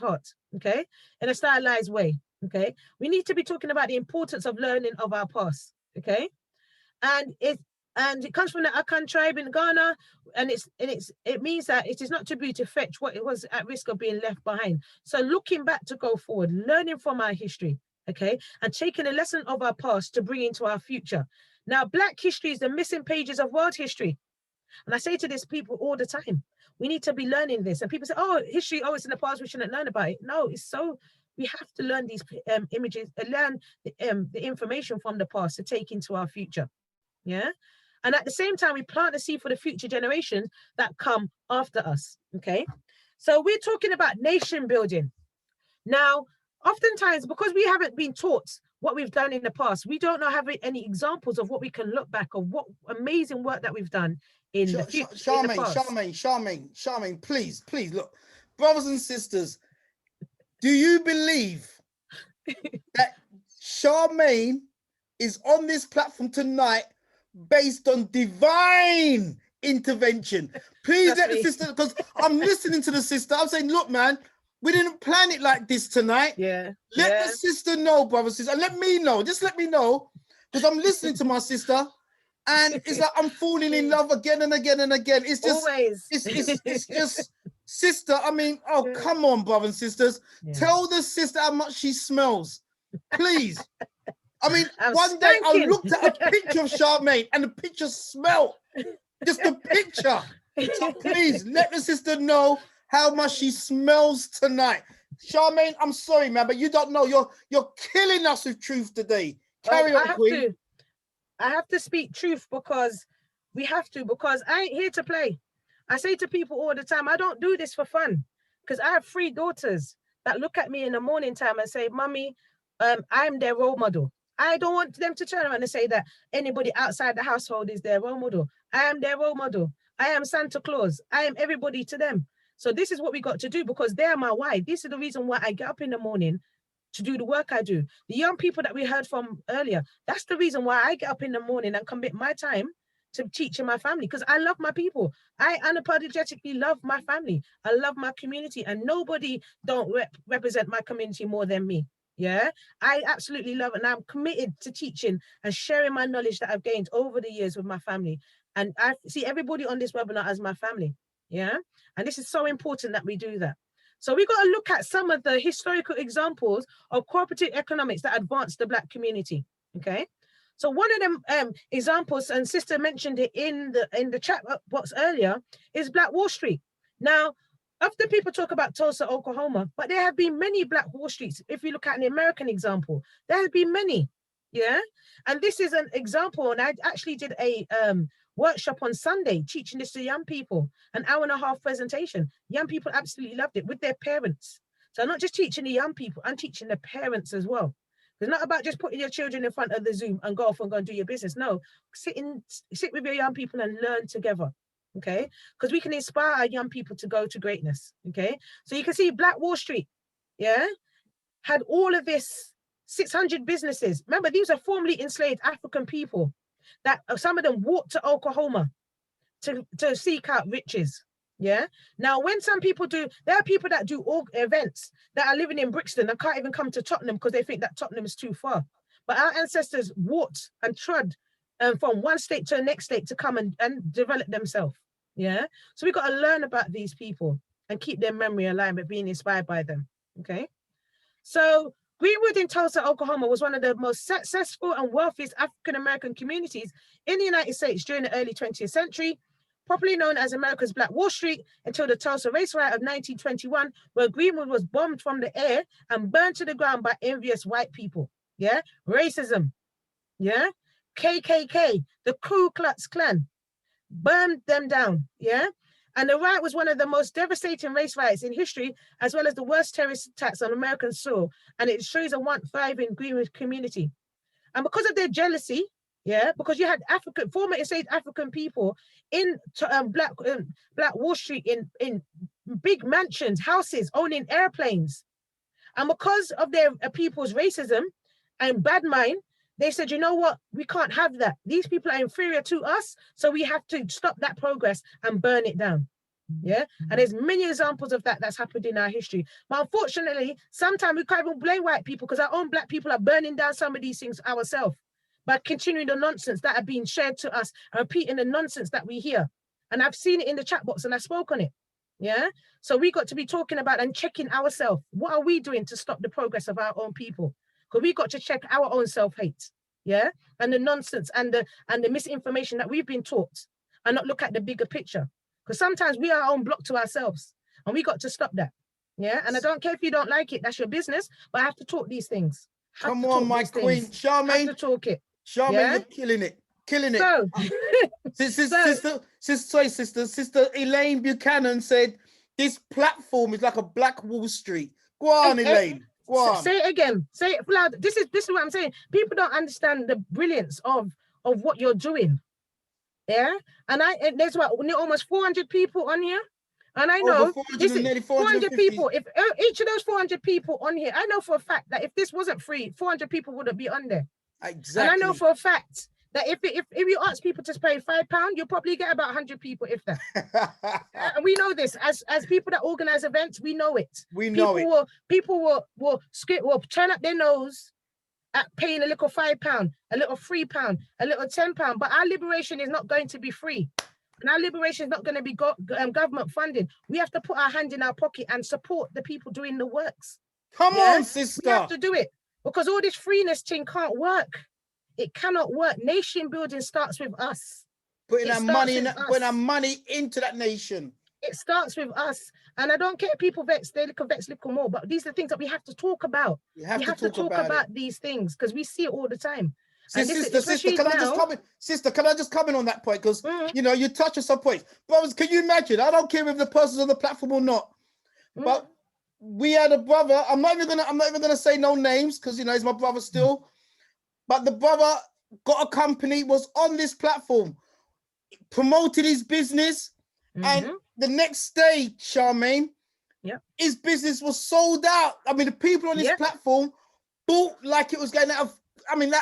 way. Okay, we need to be talking about the importance of learning of our past. Okay, and it comes from the Akan tribe in Ghana, and it means that it is not to be to fetch what it was at risk of being left behind. So looking back to go forward, learning from our history, okay, and taking a lesson of our past to bring into our future. Now, Black history is the missing pages of world history. And I say to this people all the time, we need to be learning this. And people say, oh, history, oh, it's in the past, we shouldn't learn about it. No, we have to learn these images, learn the information from the past to take into our future. Yeah. And at the same time, we plant the seed for the future generations that come after us. Okay. So we're talking about nation building. Now, oftentimes, because we haven't been taught what we've done in the past, we don't have any examples of what we can look back of, what amazing work that we've done in the future. Charmaine, please, look, brothers and sisters, do you believe that Charmaine is on this platform tonight based on divine intervention? Please let the sister, because I'm listening to the sister, I'm saying, look, man, we didn't plan it like this tonight. Yeah. Let the sister know, brothers and sisters, and let me know, just let me know, because I'm listening to my sister, and it's like I'm falling in love again and again and again. It's just, always. It's just, sister, I mean, oh, come on, brothers and sisters. Yeah. Tell the sister how much she smells, please. I mean, one day I looked at a picture of Charmaine and the picture smelled. Just the picture. So please let the sister know how much she smells tonight. Charmaine, I'm sorry, man, but you don't know. You're killing us with truth today. Carry on, Queen. I have to speak truth because we have to, because I ain't here to play. I say to people all the time, I don't do this for fun, because I have 3 daughters that look at me in the morning time and say, Mommy, I'm their role model. I don't want them to turn around and say that anybody outside the household is their role model. I am their role model. I am Santa Claus. I am everybody to them. So this is what we got to do, because they're my why. This is the reason why I get up in the morning to do the work I do. The young people that we heard from earlier, that's the reason why I get up in the morning and commit my time to teaching my family, because I love my people. I unapologetically love my family. I love my community, and nobody don't represent my community more than me. Yeah, I absolutely love it, and I'm committed to teaching and sharing my knowledge that I've gained over the years with my family. And I see everybody on this webinar as my family. Yeah, and this is so important that we do that. So we got to look at some of the historical examples of cooperative economics that advance the Black community. Okay, so one of them examples, and Sister mentioned it in the chat box earlier, is Black Wall Street. Now, often people talk about Tulsa, Oklahoma, but there have been many Black Wall Streets. If you look at an American example, there have been many. Yeah, and this is an example, and I actually did a workshop on Sunday teaching this to young people, an 1.5-hour presentation. Young people absolutely loved it with their parents. So I'm not just teaching the young people, I'm teaching the parents as well. It's not about just putting your children in front of the Zoom and go off and go and do your business. No, sit with your young people and learn together. Okay, because we can inspire our young people to go to greatness. Okay, so you can see Black Wall Street, yeah, had all of this 600 businesses. Remember, these are formerly enslaved African people that some of them walked to Oklahoma to seek out riches. Yeah. Now, when some people do, there are people that do all events that are living in Brixton and can't even come to Tottenham because they think that Tottenham is too far. But our ancestors walked and trod from one state to the next state to come and develop themselves. Yeah. So we got to learn about these people and keep their memory alive by being inspired by them. Okay. So Greenwood in Tulsa, Oklahoma was one of the most successful and wealthiest African-American communities in the United States during the early 20th century, popularly known as America's Black Wall Street until the Tulsa race riot of 1921, where Greenwood was bombed from the air and burned to the ground by envious white people. Yeah, racism. Yeah, KKK, the Ku Klux Klan, burned them down. Yeah. And the riot was one of the most devastating race riots in history, as well as the worst terrorist attacks on American soil. And it shows a thriving Greenwood community. And because of their jealousy, yeah, because you had former enslaved African people in Black Wall Street in big mansions, houses, owning airplanes. And because of their people's racism and bad mind, they said, you know what, we can't have that. These people are inferior to us, so we have to stop that progress and burn it down. Yeah, and there's many examples of that that's happened in our history. But unfortunately, sometimes we can't even blame white people because our own Black people are burning down some of these things ourselves by continuing the nonsense that are being shared to us and repeating the nonsense that we hear. And I've seen it in the chat box and I spoke on it. Yeah, so we got to be talking about and checking ourselves. What are we doing to stop the progress of our own people? Because we got to check our own self-hate, yeah, and the nonsense and the misinformation that we've been taught, and not look at the bigger picture. Because sometimes we are our own block to ourselves, and we got to stop that, yeah. And I don't care if you don't like it; that's your business. But I have to talk these things. Come on, my queen, Charmaine. Have to talk it. Charmaine, yeah? You're killing it, killing it. So, Sister Elaine Buchanan said this platform is like a Black Wall Street. Go on, Elaine. Say it again. Say it loud. This is what I'm saying. People don't understand the brilliance of what you're doing. Yeah, and there's almost 400 people on here, and I know 400 people. If each of those 400 people on here, I know for a fact that if this wasn't free, 400 people wouldn't be on there. Exactly. And I know for a fact that if you ask people to pay £5, you'll probably get about 100 people, if that. And we know this as people that organize events. We know it. People will turn up their nose at paying a little £5, a little £3, a little £10. But our liberation is not going to be free, and our liberation is not going to be government funded. We have to put our hand in our pocket and support the people doing the works. Come on, sister. We have to do it, because all this freeness thing can't work. It cannot work. Nation building starts with us. Putting our money into that nation. It starts with us. And I don't care if people vex, they vex little more, but these are things that we have to talk about. We have to talk about these things because we see it all the time. Sister, can I just comment? Sister, can I just comment on that point? Because you know, you touch on some points. Brothers, can you imagine? I don't care if the person's on the platform or not. But we had a brother. I'm not even gonna say no names because you know he's my brother still. But the brother got a company, was on this platform, promoted his business, and the next day, Charmaine, his business was sold out. I mean, the people on this platform bought like it was going out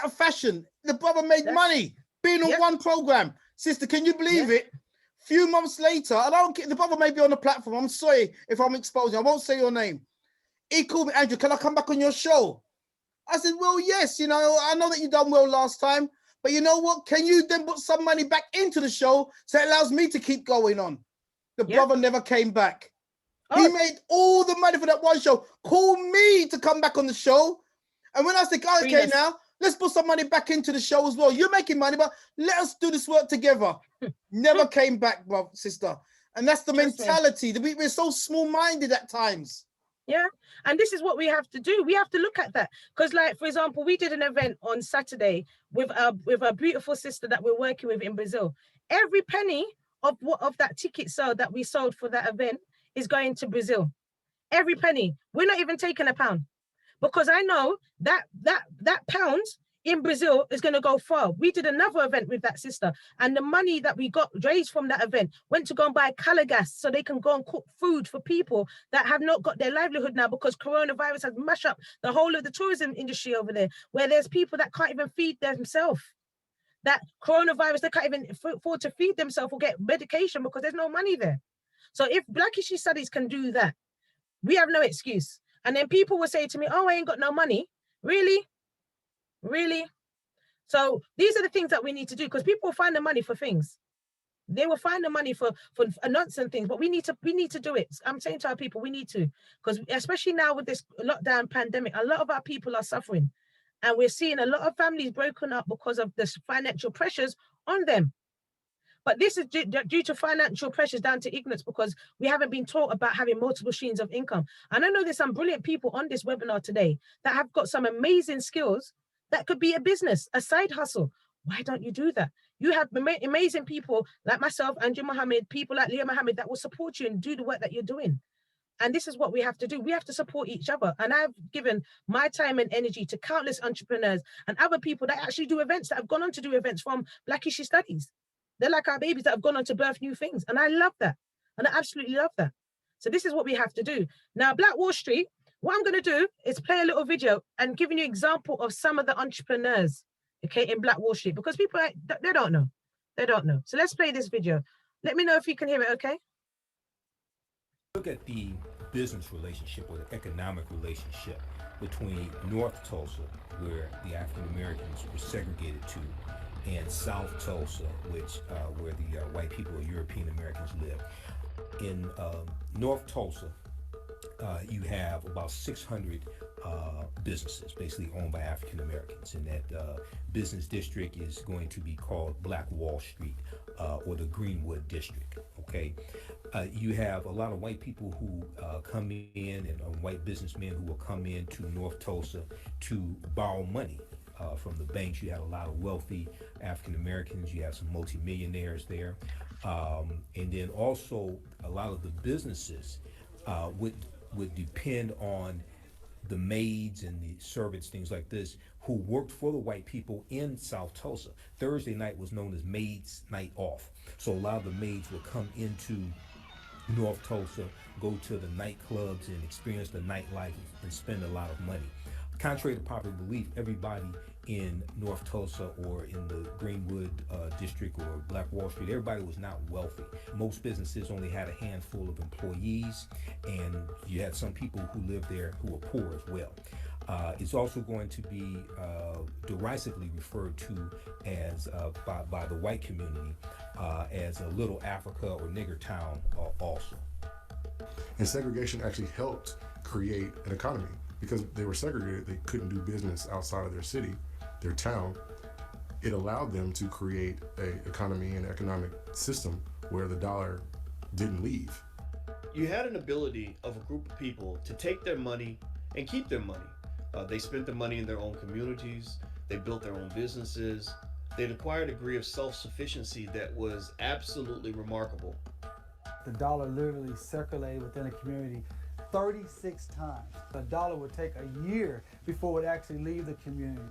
of fashion. The brother made money being on one program. Sister, can you believe it? Few months later, I don't care, the brother may be on the platform. I'm sorry if I'm exposing. I won't say your name. He called me, Andrew, can I come back on your show? I said, well, yes, you know, I know that you done well last time, but you know what? Can you then put some money back into the show so it allows me to keep going on? The brother never came back. He made all the money for that one show. Call me to come back on the show. And when I said, okay, now let's put some money back into the show as well. You're making money, but let us do this work together. Never came back, bro, sister. And that's the mentality. We're so small-minded at times. Yeah, and this is what we have to do. We have to look at that because, like, for example, we did an event on Saturday with a beautiful sister that we're working with in Brazil. Every penny of that ticket sale that we sold for that event is going to Brazil. Every penny. We're not even taking a pound because I know that pound in Brazil is going to go far. We did another event with that sister, and the money that we got raised from that event went to go and buy color gas so they can go and cook food for people that have not got their livelihood now because coronavirus has mashed up the whole of the tourism industry over there, where there's people that can't even feed themselves. That coronavirus, they can't even afford to feed themselves or get medication because there's no money there. So if Black History Studies can do that, we have no excuse. And then people will say to me, oh, I ain't got no money. Really? Really? So these are the things that we need to do because people will find the money for things. They will find the money for nonsense things, but we need to do it. I'm saying to our people, we need to, because especially now with this lockdown pandemic, a lot of our people are suffering. And we're seeing a lot of families broken up because of this financial pressures on them. But this is due to financial pressures down to ignorance because we haven't been taught about having multiple streams of income. And I know there's some brilliant people on this webinar today that have got some amazing skills that could be a business, a side hustle. Why don't you do that? You have amazing people like myself, Andrew Mohammed, people like Leah Mohammed that will support you and do the work that you're doing. And this is what we have to do. We have to support each other. And I've given my time and energy to countless entrepreneurs and other people that actually do events, that have gone on to do events from Black History Studies. They're like our babies that have gone on to birth new things. And I love that. And I absolutely love that. So this is what we have to do. Now, Black Wall Street, what I'm going to do is play a little video and giving you an example of some of the entrepreneurs, okay, in Black Wall Street, because people, they don't know. They don't know. So let's play this video. Let me know if you can hear it, okay? Look at the business relationship or the economic relationship between North Tulsa, where the African Americans were segregated to, and South Tulsa, which where the white people or European Americans live. In North Tulsa, you have about 600 businesses basically owned by African Americans, and that business district is going to be called Black Wall Street or the Greenwood District. Okay, you have a lot of white people who come in, and white businessmen who will come into North Tulsa to borrow money from the banks. You have a lot of wealthy African Americans. You have some multimillionaires there, and then also a lot of the businesses would depend on the maids and the servants, things like this, who worked for the white people in South Tulsa. Thursday night was known as Maids Night Off. So a lot of the maids would come into North Tulsa, go to the nightclubs and experience the nightlife and spend a lot of money. Contrary to popular belief, everybody in North Tulsa or in the Greenwood district or Black Wall Street, everybody was not wealthy. Most businesses only had a handful of employees, and you had some people who lived there who were poor as well. It's also going to be derisively referred to as by the white community as a little Africa or nigger town also. And segregation actually helped create an economy. Because they were segregated, they couldn't do business outside of their city, their town. It allowed them to create an economy and economic system where the dollar didn't leave. You had an ability of a group of people to take their money and keep their money. They spent the money in their own communities. They built their own businesses. They'd acquired a degree of self-sufficiency that was absolutely remarkable. The dollar literally circulated within a community 36 times. The dollar would take a year before it would actually leave the community.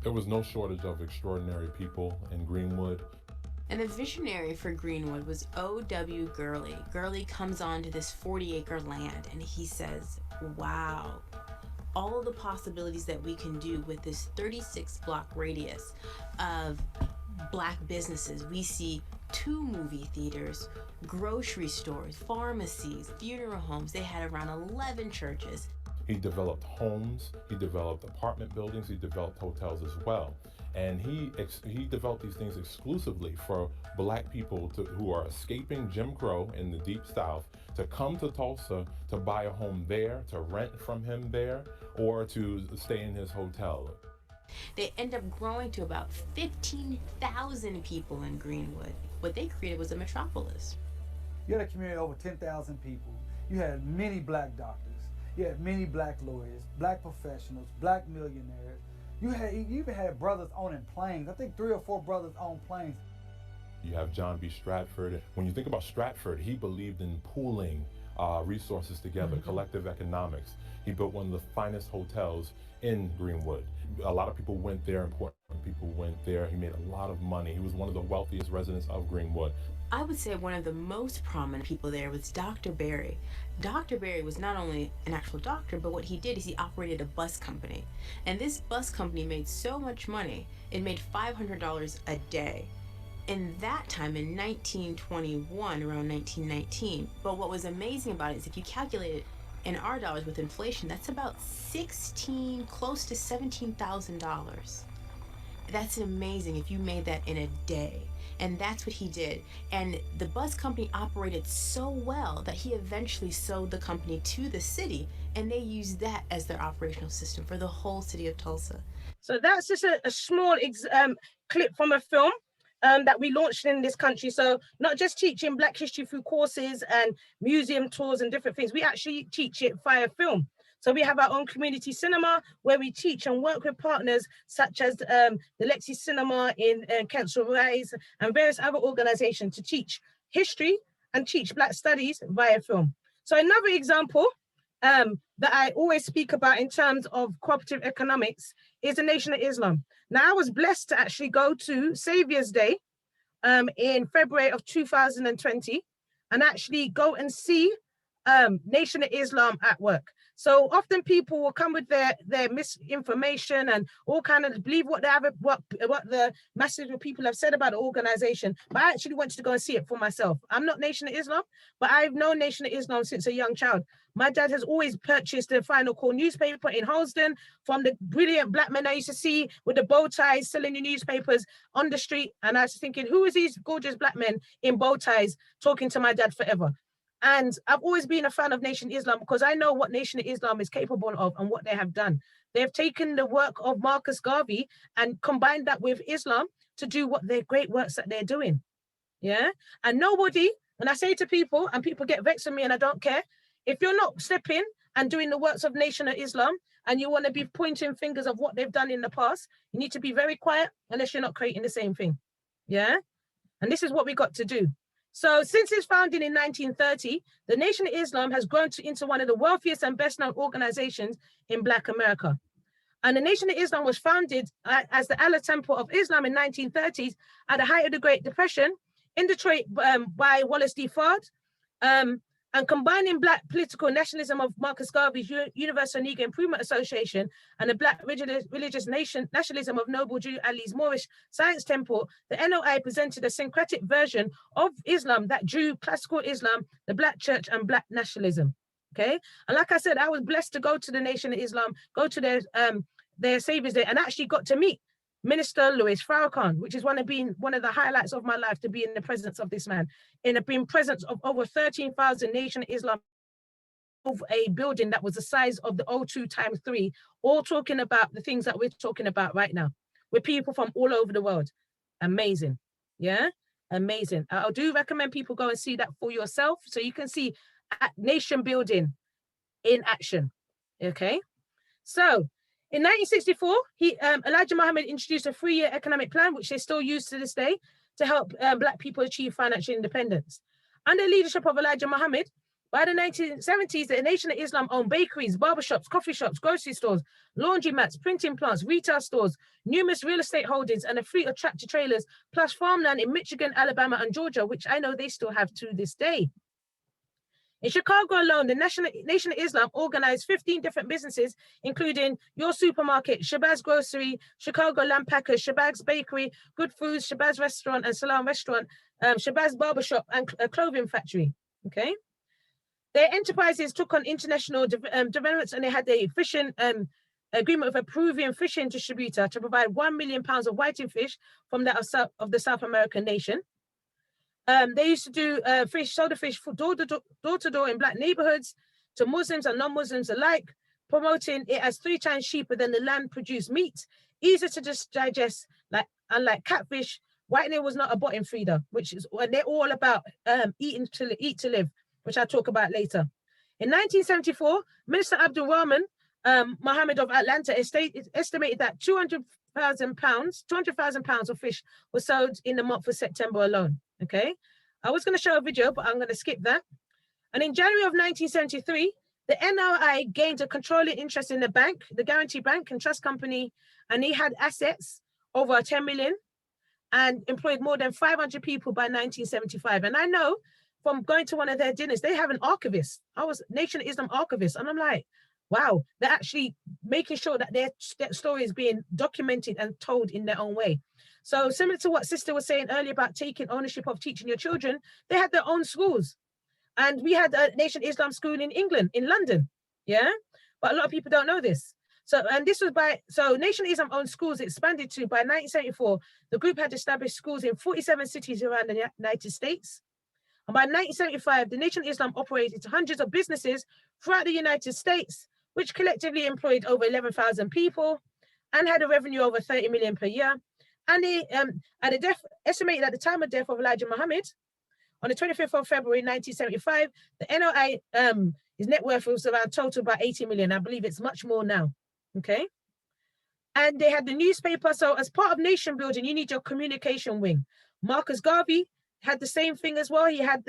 There was no shortage of extraordinary people in Greenwood. And the visionary for Greenwood was O.W. Gurley. Gurley comes onto this 40-acre land and he says, wow, all the possibilities that we can do with this 36-block radius of Black businesses. We see 2 movie theaters, grocery stores, pharmacies, funeral homes. They had around 11 churches. He developed homes, he developed apartment buildings, he developed hotels as well. And he developed these things exclusively for Black people who are escaping Jim Crow in the Deep South to come to Tulsa to buy a home there, to rent from him there, or to stay in his hotel. They end up growing to about 15,000 people in Greenwood. What they created was a metropolis. You had a community of over 10,000 people. You had many Black doctors. You had many Black lawyers, Black professionals, Black millionaires. You even had brothers owning planes. I think 3 or 4 brothers owned planes. You have John B. Stratford. When you think about Stratford, he believed in pooling resources together, collective economics. He built one of the finest hotels in Greenwood. A lot of people went there, important people went there. He made a lot of money. He was one of the wealthiest residents of Greenwood. I would say one of the most prominent people there was Dr. Berry. Dr. Berry was not only an actual doctor, but what he did is he operated a bus company. And this bus company made so much money, it made $500 a day. In that time, in 1921, around 1919. But what was amazing about it is if you calculate it in our dollars with inflation, that's about close to $17,000. That's amazing if you made that in a day. And that's what he did. And the bus company operated so well that he eventually sold the company to the city, and they used that as their operational system for the whole city of Tulsa. So that's just a small clip from a film that we launched in this country. So not just teaching Black history through courses and museum tours and different things, we actually teach it via film. So we have our own community cinema where we teach and work with partners such as the Lexi Cinema in Kensal Rise and various other organizations to teach history and teach Black studies via film. So another example that I always speak about in terms of cooperative economics is the Nation of Islam. Now, I was blessed to actually go to Saviour's Day in February of 2020 and actually go and see Nation of Islam at work. So often people will come with their misinformation and all kind of believe what the masses of people have said about the organization. But I actually wanted to go and see it for myself. I'm not Nation of Islam, but I've known Nation of Islam since a young child. My dad has always purchased the Final Call newspaper in Holston from the brilliant Black men I used to see with the bow ties selling the newspapers on the street. And I was thinking, who is these gorgeous Black men in bow ties talking to my dad forever? And I've always been a fan of Nation Islam because I know what Nation Islam is capable of and what they have done. They've taken the work of Marcus Garvey and combined that with Islam to do what their great works that they're doing. Yeah. And nobody, when I say to people, and people get vexed with me and I don't care, if you're not stepping and doing the works of Nation of Islam and you want to be pointing fingers of what they've done in the past, you need to be very quiet unless you're not creating the same thing. Yeah. And this is what we got to do. So since its founding in 1930, the Nation of Islam has grown into one of the wealthiest and best known organizations in Black America. And the Nation of Islam was founded as the Allah Temple of Islam in 1930s at the height of the Great Depression in Detroit by Wallace D. Fard. And combining Black political nationalism of Marcus Garvey's Universal Negro Improvement Association and the Black religious nationalism of Noble Jew Ali's Moorish Science Temple, the NOI presented a syncretic version of Islam that drew classical Islam, the Black church, and Black nationalism. Okay, and like I said, I was blessed to go to the Nation of Islam, go to their Saviour's Day, and actually got to meet Minister Louis Farrakhan, which is one of the highlights of my life, to be in the presence of this man, in the presence of over 13,000 Nation of Islam of a building that was the size of the O2 times 3, all talking about the things that we're talking about right now, with people from all over the world. Amazing. Yeah, amazing. I do recommend people go and see that for yourself so you can see nation building in action. Okay, so In 1964, Elijah Muhammad introduced a 3-year economic plan, which they still use to this day to help Black people achieve financial independence. Under the leadership of Elijah Muhammad, by the 1970s, the Nation of Islam owned bakeries, barbershops, coffee shops, grocery stores, laundromats, printing plants, retail stores, numerous real estate holdings, and a fleet of tractor trailers, plus farmland in Michigan, Alabama, and Georgia, which I know they still have to this day. In Chicago alone, the Nation of Islam organized 15 different businesses, including Your Supermarket, Shabazz Grocery, Chicago Lamb Packers, Shabazz Bakery, Good Foods, Shabazz Restaurant and Salon Restaurant, Shabazz Barbershop, and a clothing factory. Okay. Their enterprises took on international developments, and they had a fishing agreement with a Peruvian fishing distributor to provide 1 million pounds of whiting fish from that of the South American nation. They used to do soda fish for door to door in Black neighborhoods to Muslims and non-Muslims alike, promoting it as 3 times cheaper than the land-produced meat, easier to digest, unlike catfish. Whitening was not a bottom feeder, which is when they're all about eat to live, which I'll talk about later. In 1974, Minister Abdul Rahman Mohammed of Atlanta estimated that 200,000 pounds of fish were sold in the month of September alone. Okay, I was going to show a video, but I'm going to skip that. And in January of 1973, the NRI gained a controlling interest in the bank, the Guarantee Bank and Trust Company, and he had assets over 10 million and employed more than 500 people by 1975. And I know from going to one of their dinners, they have an archivist. I was Nation of Islam archivist, and I'm like, wow, they're actually making sure that their story is being documented and told in their own way. So similar to what Sister was saying earlier about taking ownership of teaching your children, they had their own schools. And we had a Nation Islam school in England, in London, yeah? But a lot of people don't know this. So, and this was so Nation Islam owned schools expanded to, by 1974, the group had established schools in 47 cities around the United States. And by 1975, the Nation Islam operated hundreds of businesses throughout the United States, which collectively employed over 11,000 people and had a revenue over 30 million per year. And they, estimated at the time of death of Elijah Muhammad, on the 25th of February, 1975, the NOI, his net worth was around total about 80 million. I believe it's much more now, okay? And they had the newspaper. So as part of nation building, you need your communication wing. Marcus Garvey had the same thing as well. He had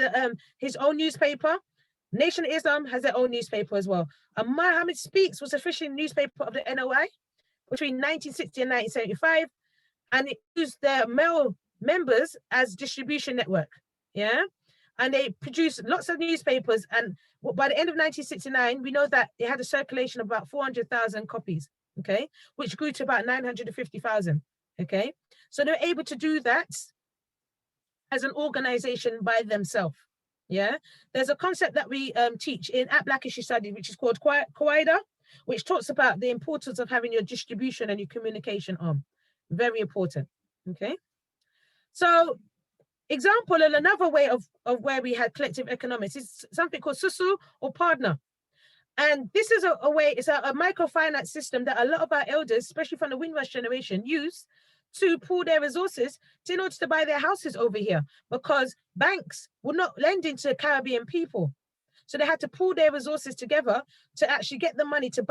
his own newspaper. Nation of Islam has their own newspaper as well. And Muhammad Speaks was the official newspaper of the NOI between 1960 and 1975. And it used their male members as distribution network, yeah? And they produced lots of newspapers. And by the end of 1969, we know that it had a circulation of about 400,000 copies, okay? Which grew to about 950,000, okay? So they're able to do that as an organization by themselves, yeah? There's a concept that we teach at Black Issue Studies, which is called Qaida, which talks about the importance of having your distribution and your communication arm. Very important, okay? So example, and another way of where we had collective economics is something called Susu or Pardner. And this is a way, it's a microfinance system that a lot of our elders, especially from the Windrush generation, use to pool their resources in order to buy their houses over here, because banks would not lend into Caribbean people. So they had to pool their resources together to actually get the money to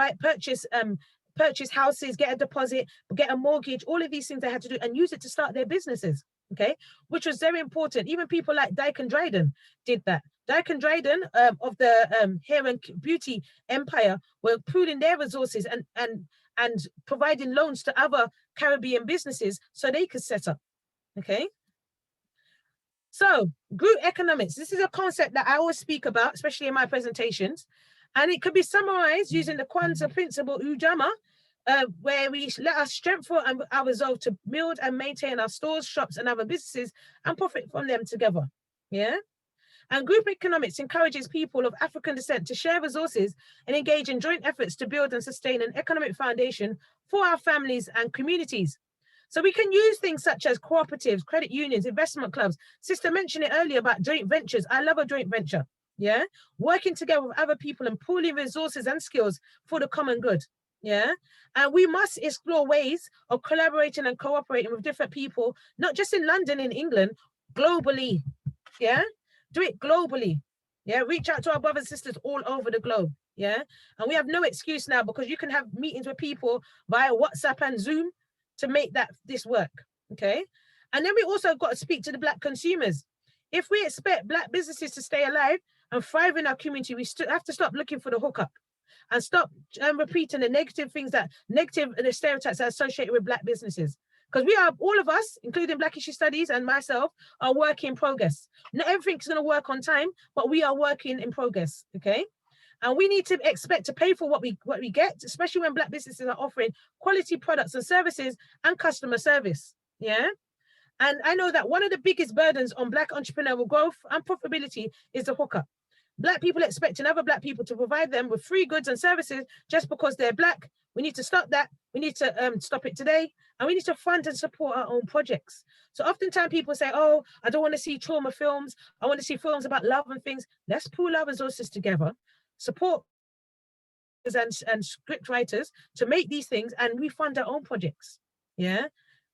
purchase houses, get a deposit, get a mortgage, all of these things they had to do and use it to start their businesses, okay? Which was very important. Even people like Dyke and Dryden did that. Dyke and Dryden of the hair and beauty empire were pooling their resources and providing loans to other Caribbean businesses so they could set up, okay? So group economics, this is a concept that I always speak about, especially in my presentations. And it could be summarized using the Kwanzaa principle, Ujamaa, where we let us strengthen our resolve to build and maintain our stores, shops, and other businesses and profit from them together. Yeah. And group economics encourages people of African descent to share resources and engage in joint efforts to build and sustain an economic foundation for our families and communities. So we can use things such as cooperatives, credit unions, investment clubs. Sister mentioned it earlier about joint ventures. I love a joint venture. Yeah, working together with other people and pooling resources and skills for the common good. Yeah, and we must explore ways of collaborating and cooperating with different people, not just in London, in England, globally. Yeah, do it globally. Yeah, reach out to our brothers and sisters all over the globe. Yeah, and we have no excuse now because you can have meetings with people via WhatsApp and Zoom to make this work. Okay, and then we also got to speak to the Black consumers. If we expect Black businesses to stay alive and thrive in our community, we still have to stop looking for the hookup and stop repeating the negative things the stereotypes that are associated with Black businesses. Because all of us, including Black Issue Studies and myself, are work in progress. Not everything's going to work on time, but we are working in progress. Okay. And we need to expect to pay for what we get, especially when Black businesses are offering quality products and services and customer service. Yeah. And I know that one of the biggest burdens on Black entrepreneurial growth and profitability is the hookup. Black people expecting other Black people to provide them with free goods and services just because they're Black. We need to stop that. We need to stop it today. And we need to fund and support our own projects. So oftentimes people say, oh, I don't want to see trauma films. I want to see films about love and things. Let's pool our resources together, support and script writers to make these things, and we fund our own projects. Yeah,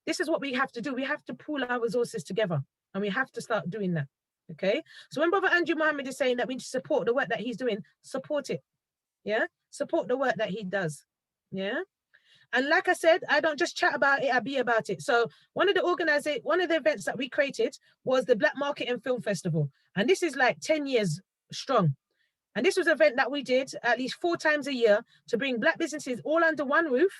this is what we have to do. We have to pool our resources together, and we have to start doing that. Okay, so when Brother Andrew Mohammed is saying that we need to support the work that he's doing, support it. Yeah, support the work that he does. Yeah. And like I said, I don't just chat about it, I be about it. So one of the events that we created was the Black Market and Film Festival. And this is like 10 years strong. And this was an event that we did at least 4 times a year to bring Black businesses all under one roof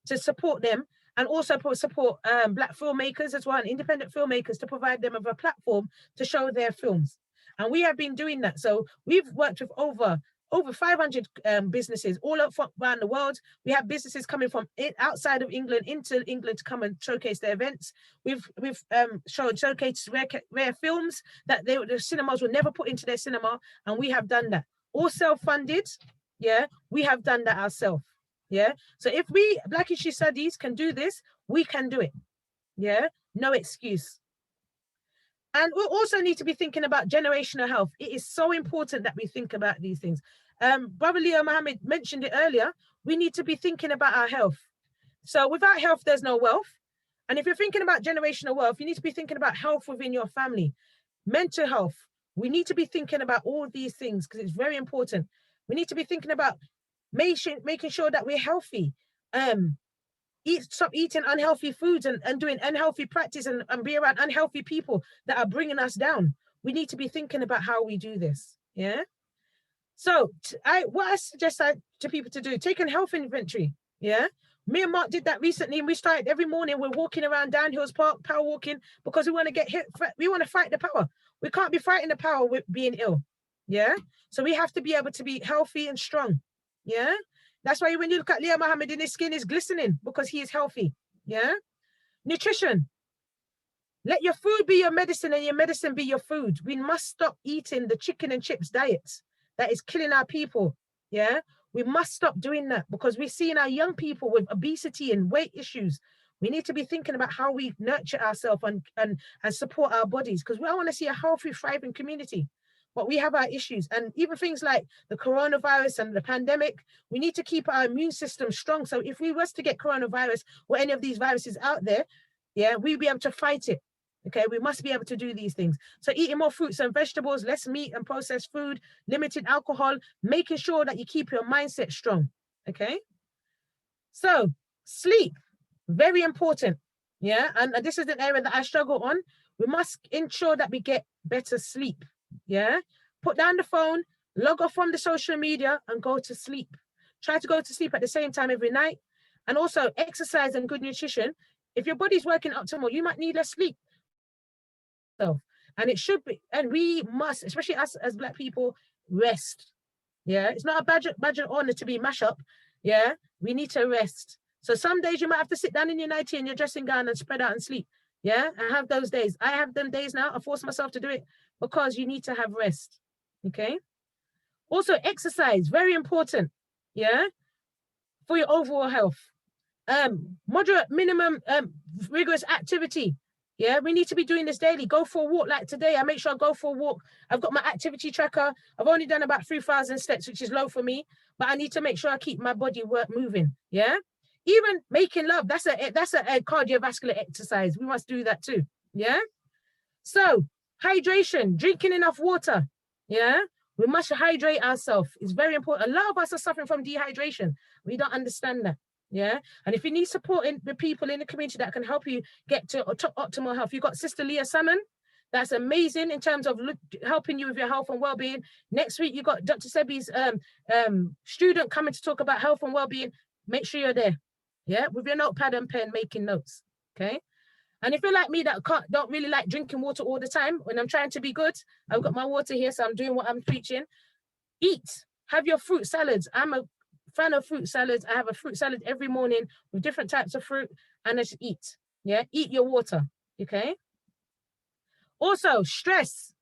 to support them, and also support Black filmmakers as well, and independent filmmakers, to provide them with a platform to show their films. And we have been doing that. So we've worked with over 500 businesses all around the world. We have businesses coming from outside of England into England to come and showcase their events. We've showcased rare films that the cinemas would never put into their cinema, and we have done that. All self-funded. Yeah, we have done that ourselves. Yeah, so if we Black Issue Studies can do this, we can do it. Yeah, no excuse. And we also need to be thinking about generational health. It is so important that we think about these things. Brother Leo Mohammed mentioned it earlier. We need to be thinking about our health. So without health, there's no wealth. And if you're thinking about generational wealth, you need to be thinking about health within your family, mental health. We need to be thinking about all these things because it's very important. We need to be thinking about making sure that we're healthy. Stop eating unhealthy foods and doing unhealthy practice and be around unhealthy people that are bringing us down. We need to be thinking about how we do this. Yeah. So what I suggest to people to do, take a health inventory. Yeah. Me and Mark did that recently, and we started every morning. We're walking around Downhills Park, power walking, because we want to get hit. We want to fight the power. We can't be fighting the power with being ill. Yeah. So we have to be able to be healthy and strong. Yeah. That's why when you look at Leo Mohammed, his skin is glistening because he is healthy. Yeah. Nutrition. Let your food be your medicine and your medicine be your food. We must stop eating the chicken and chips diets that is killing our people. Yeah. We must stop doing that because we're seeing our young people with obesity and weight issues. We need to be thinking about how we nurture ourselves and support our bodies, because we all want to see a healthy, thriving community. But we have our issues, and even things like the coronavirus and the pandemic, we need to keep our immune system strong. So if we was to get coronavirus or any of these viruses out there, yeah, we'll be able to fight it. Okay, we must be able to do these things. So eating more fruits and vegetables, less meat and processed food, limited alcohol, making sure that you keep your mindset strong. Okay. So sleep, very important. Yeah, and this is an area that I struggle on. We must ensure that we get better sleep. Yeah, put down the phone, log off from the social media and go to sleep. Try to go to sleep at the same time every night. And also exercise and good nutrition. If your body's working optimal, you might need less sleep. And it should be, and we must, especially us as Black people, rest. Yeah, it's not a badge of honor to be mash up. Yeah, we need to rest. So some days you might have to sit down in your nightie and your dressing gown and spread out and sleep. Yeah, I have those days. I have them days now. I force myself to do it because you need to have rest. Okay. Also, exercise, very important. Yeah, for your overall health. Moderate, minimum, rigorous activity. Yeah, we need to be doing this daily. Go for a walk. Like today, I make sure I go for a walk. I've got my activity tracker. I've only done about 3,000 steps, which is low for me, but I need to make sure I keep my body moving. Yeah. Even making love, that's a cardiovascular exercise. We must do that too. Yeah. So hydration, drinking enough water. Yeah. We must hydrate ourselves. It's very important. A lot of us are suffering from dehydration. We don't understand that. Yeah. And if you need support in the people in the community that can help you get to optimal health, you've got Sister Leah Salmon. That's amazing in terms of helping you with your health and well-being. Next week, you've got Dr. Sebi's student coming to talk about health and well-being. Make sure you're there. Yeah. With your notepad and pen, making notes. Okay. And if you're like me that don't really like drinking water all the time, when I'm trying to be good, I've got my water here, so I'm doing what I'm preaching. Eat. Have your fruit salads. I'm a fan of fruit salads. I have a fruit salad every morning with different types of fruit, and I just eat. Yeah, eat your water. Okay. Also, stress.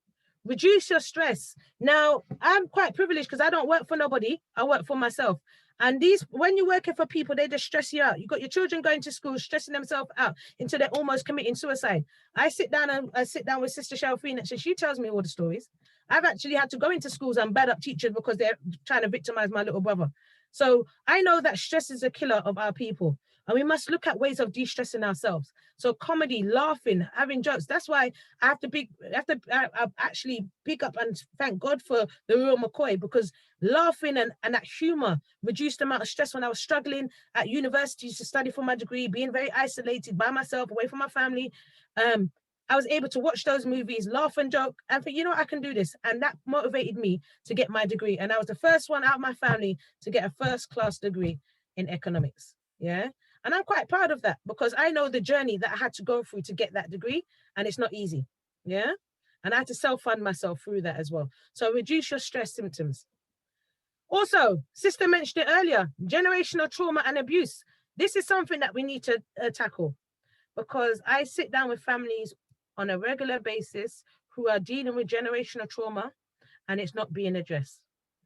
Reduce your stress. Now, I'm quite privileged because I don't work for nobody. I work for myself. And when you're working for people, they just stress you out. You've got your children going to school, stressing themselves out until they're almost committing suicide. I sit down with Sister Cheryl Phoenix, and she tells me all the stories. I've actually had to go into schools and bad up teachers because they're trying to victimize my little brother. So I know that stress is a killer of our people. And we must look at ways of de-stressing ourselves. So comedy, laughing, having jokes. That's why I actually pick up and thank God for the real McCoy, because laughing and that humor reduced the amount of stress when I was struggling at university to study for my degree, being very isolated by myself, away from my family. I was able to watch those movies, laugh and joke, and think, you know, I can do this. And that motivated me to get my degree. And I was the first one out of my family to get a first-class degree in economics. Yeah. And I'm quite proud of that because I know the journey that I had to go through to get that degree, and it's not easy. Yeah. And I had to self-fund myself through that as well. So reduce your stress symptoms. Also, Sister mentioned it earlier, generational trauma and abuse. This is something that we need to tackle, because I sit down with families on a regular basis who are dealing with generational trauma and it's not being addressed.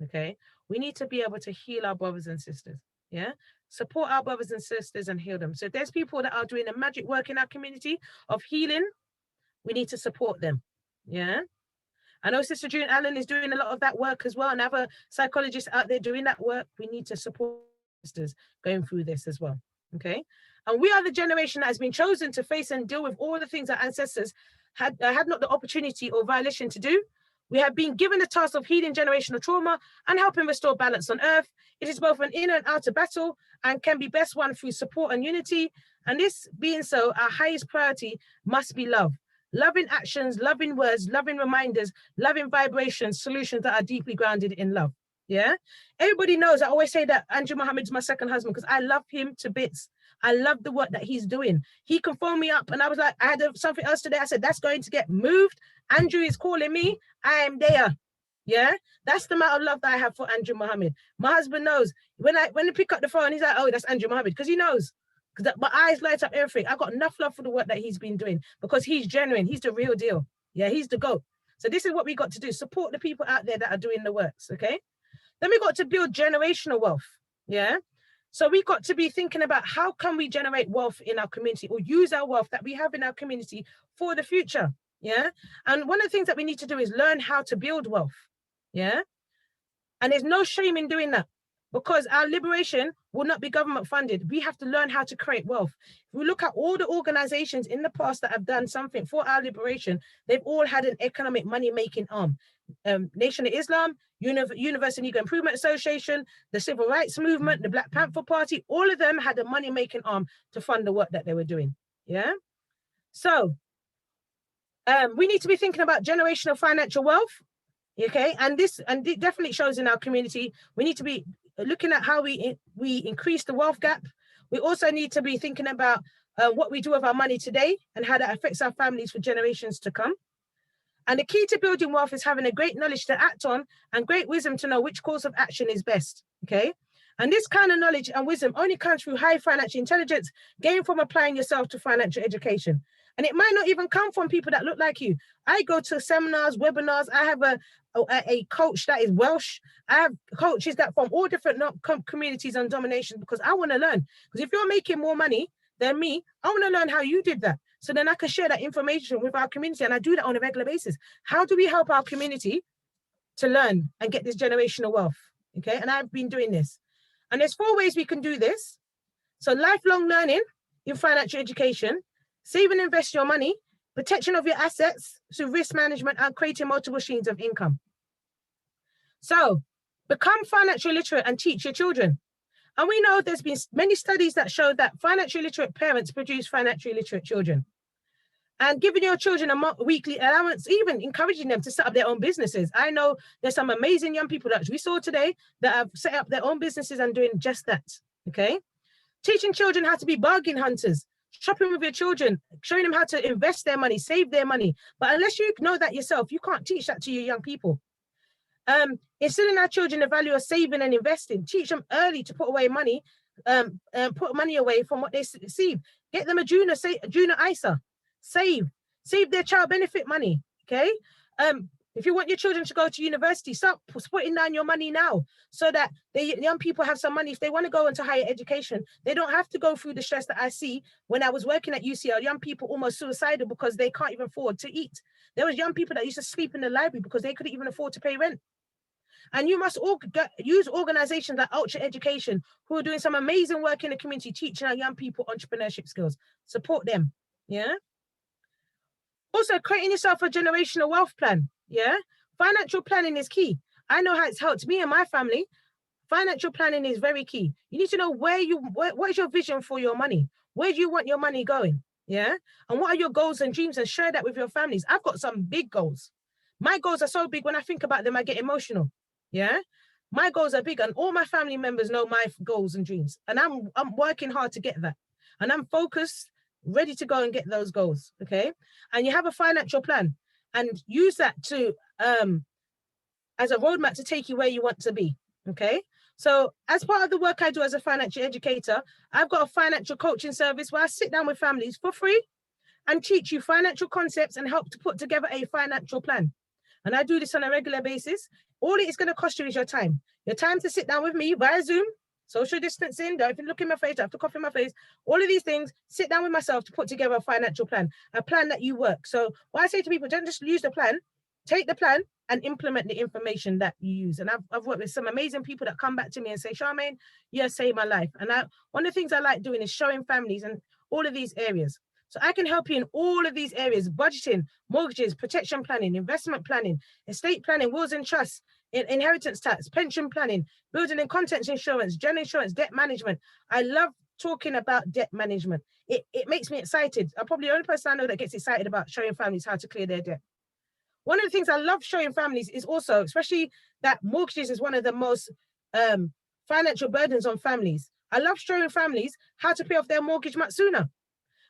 Okay. We need to be able to heal our brothers and sisters. Yeah. Support our brothers and sisters and heal them. So if there's people that are doing a magic work in our community of healing, we need to support them. Yeah. I know Sister June Allen is doing a lot of that work as well, and other psychologists out there doing that work. We need to support sisters going through this as well. Okay. And we are the generation that has been chosen to face and deal with all the things our ancestors had not the opportunity or volition to do. We have been given the task of healing generational trauma and helping restore balance on earth. It is both an inner and outer battle and can be best won through support and unity. And this being so, our highest priority must be love. Loving actions, loving words, loving reminders, loving vibrations, solutions that are deeply grounded in love. Yeah. Everybody knows I always say that Andrew Mohammed's my second husband because I love him to bits. I love the work that he's doing. He can phone me up and I was like, I had something else today. I said, that's going to get moved. Andrew is calling me. I am there. Yeah. That's the amount of love that I have for Andrew Mohammed. My husband knows when I pick up the phone, he's like, oh, that's Andrew Mohammed. Because he knows. Because my eyes light up everything. I got enough love for the work that he's been doing because he's genuine. He's the real deal. Yeah. He's the GOAT. So this is what we got to do. Support the people out there that are doing the works. Okay. Then we got to build generational wealth. Yeah. So we got to be thinking about how can we generate wealth in our community or use our wealth that we have in our community for the future. Yeah. And one of the things that we need to do is learn how to build wealth. Yeah. And there's no shame in doing that because our liberation will not be government funded. We have to learn how to create wealth. If we look at all the organizations in the past that have done something for our liberation, they've all had an economic money-making arm. Nation of Islam, Universal Negro Improvement Association, the Civil Rights Movement, the Black Panther Party, all of them had a money-making arm to fund the work that they were doing. Yeah. So we need to be thinking about generational financial wealth. Okay. And it definitely shows in our community. We need to be looking at how we increase the wealth gap. We also need to be thinking about what we do with our money today and how that affects our families for generations to come. And the key to building wealth is having a great knowledge to act on and great wisdom to know which course of action is best, okay? And this kind of knowledge and wisdom only comes through high financial intelligence gained from applying yourself to financial education. And it might not even come from people that look like you. I go to seminars, webinars. I have a coach that is Welsh. I have coaches that from all different communities and dominations because I want to learn. Because if you're making more money than me, I want to learn how you did that. So then I can share that information with our community, and I do that on a regular basis. How do we help our community to learn and get this generational wealth? Okay, and I've been doing this. And there's 4 ways we can do this. So lifelong learning in financial education, save and invest your money, protection of your assets, so risk management, and creating multiple streams of income. So become financially literate and teach your children. And we know there's been many studies that show that financially literate parents produce financially literate children. And giving your children a weekly allowance, even encouraging them to set up their own businesses. I know there's some amazing young people that we saw today that have set up their own businesses and doing just that, okay? Teaching children how to be bargain hunters, shopping with your children, showing them how to invest their money, save their money. But unless you know that yourself, you can't teach that to your young people. Instilling our children the value of saving and investing, teach them early to put away money, put money away from what they receive. Get them a junior ISA, save their child benefit money, okay? If you want your children to go to university, start putting down your money now so that the young people have some money. If they want to go into higher education, they don't have to go through the stress that I see when I was working at UCL, young people almost suicidal because they can't even afford to eat. There was young people that used to sleep in the library because they couldn't even afford to pay rent. And you must use organizations like Ultra Education, who are doing some amazing work in the community, teaching our young people entrepreneurship skills. Support them, yeah? Also, creating yourself a generational wealth plan, yeah? Financial planning is key. I know how it's helped me and my family. Financial planning is very key. You need to know what is your vision for your money? Where do you want your money going, yeah? And what are your goals and dreams, and share that with your families. I've got some big goals. My goals are so big, when I think about them, I get emotional. Yeah, my goals are big, and all my family members know my goals and dreams, and I'm working hard to get that, and I'm focused, ready to go and get those goals. Okay, and you have a financial plan, and use that to as a roadmap to take you where you want to be. Okay, so as part of the work I do as a financial educator, I've got a financial coaching service where I sit down with families for free and teach you financial concepts and help to put together a financial plan. And I do this on a regular basis. All it is going to cost you is your time. Your time to sit down with me via Zoom, social distancing, don't even look in my face, don't have to cough in my face. All of these things, sit down with myself to put together a financial plan, a plan that you work. So what I say to people, don't just use the plan, take the plan and implement the information that you use. And I've worked with some amazing people that come back to me and say, Charmaine, you have saved my life. And one of the things I like doing is showing families in all of these areas. So I can help you in all of these areas: budgeting, mortgages, protection planning, investment planning, estate planning, wills and trusts, inheritance tax, pension planning, building and contents insurance, general insurance, debt management. I love talking about debt management. It makes me excited. I'm probably the only person I know that gets excited about showing families how to clear their debt. One of the things I love showing families is also, especially that mortgages is one of the most financial burdens on families. I love showing families how to pay off their mortgage much sooner.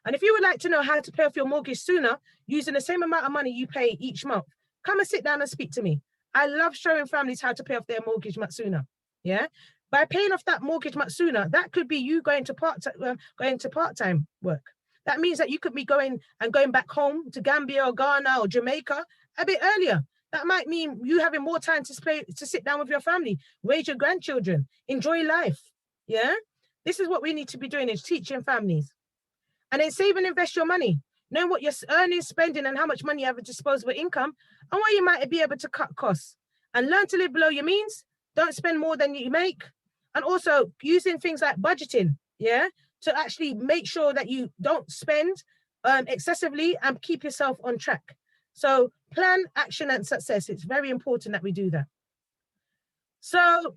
And if you would like to know how to pay off your mortgage sooner, using the same amount of money you pay each month, come and sit down and speak to me. I love showing families how to pay off their mortgage much sooner. Yeah, by paying off that mortgage much sooner, that could be you going to part-time work. That means that you could be going back home to Gambia or Ghana or Jamaica a bit earlier. That might mean you having more time to sit down with your family, raise your grandchildren, enjoy life. Yeah, this is what we need to be doing, is teaching families. And then save and invest your money, knowing what you're earning, spending, and how much money you have a disposable income, and where you might be able to cut costs. And learn to live below your means. Don't spend more than you make. And also using things like budgeting, yeah, to actually make sure that you don't spend excessively and keep yourself on track. So plan, action, and success. It's very important that we do that. So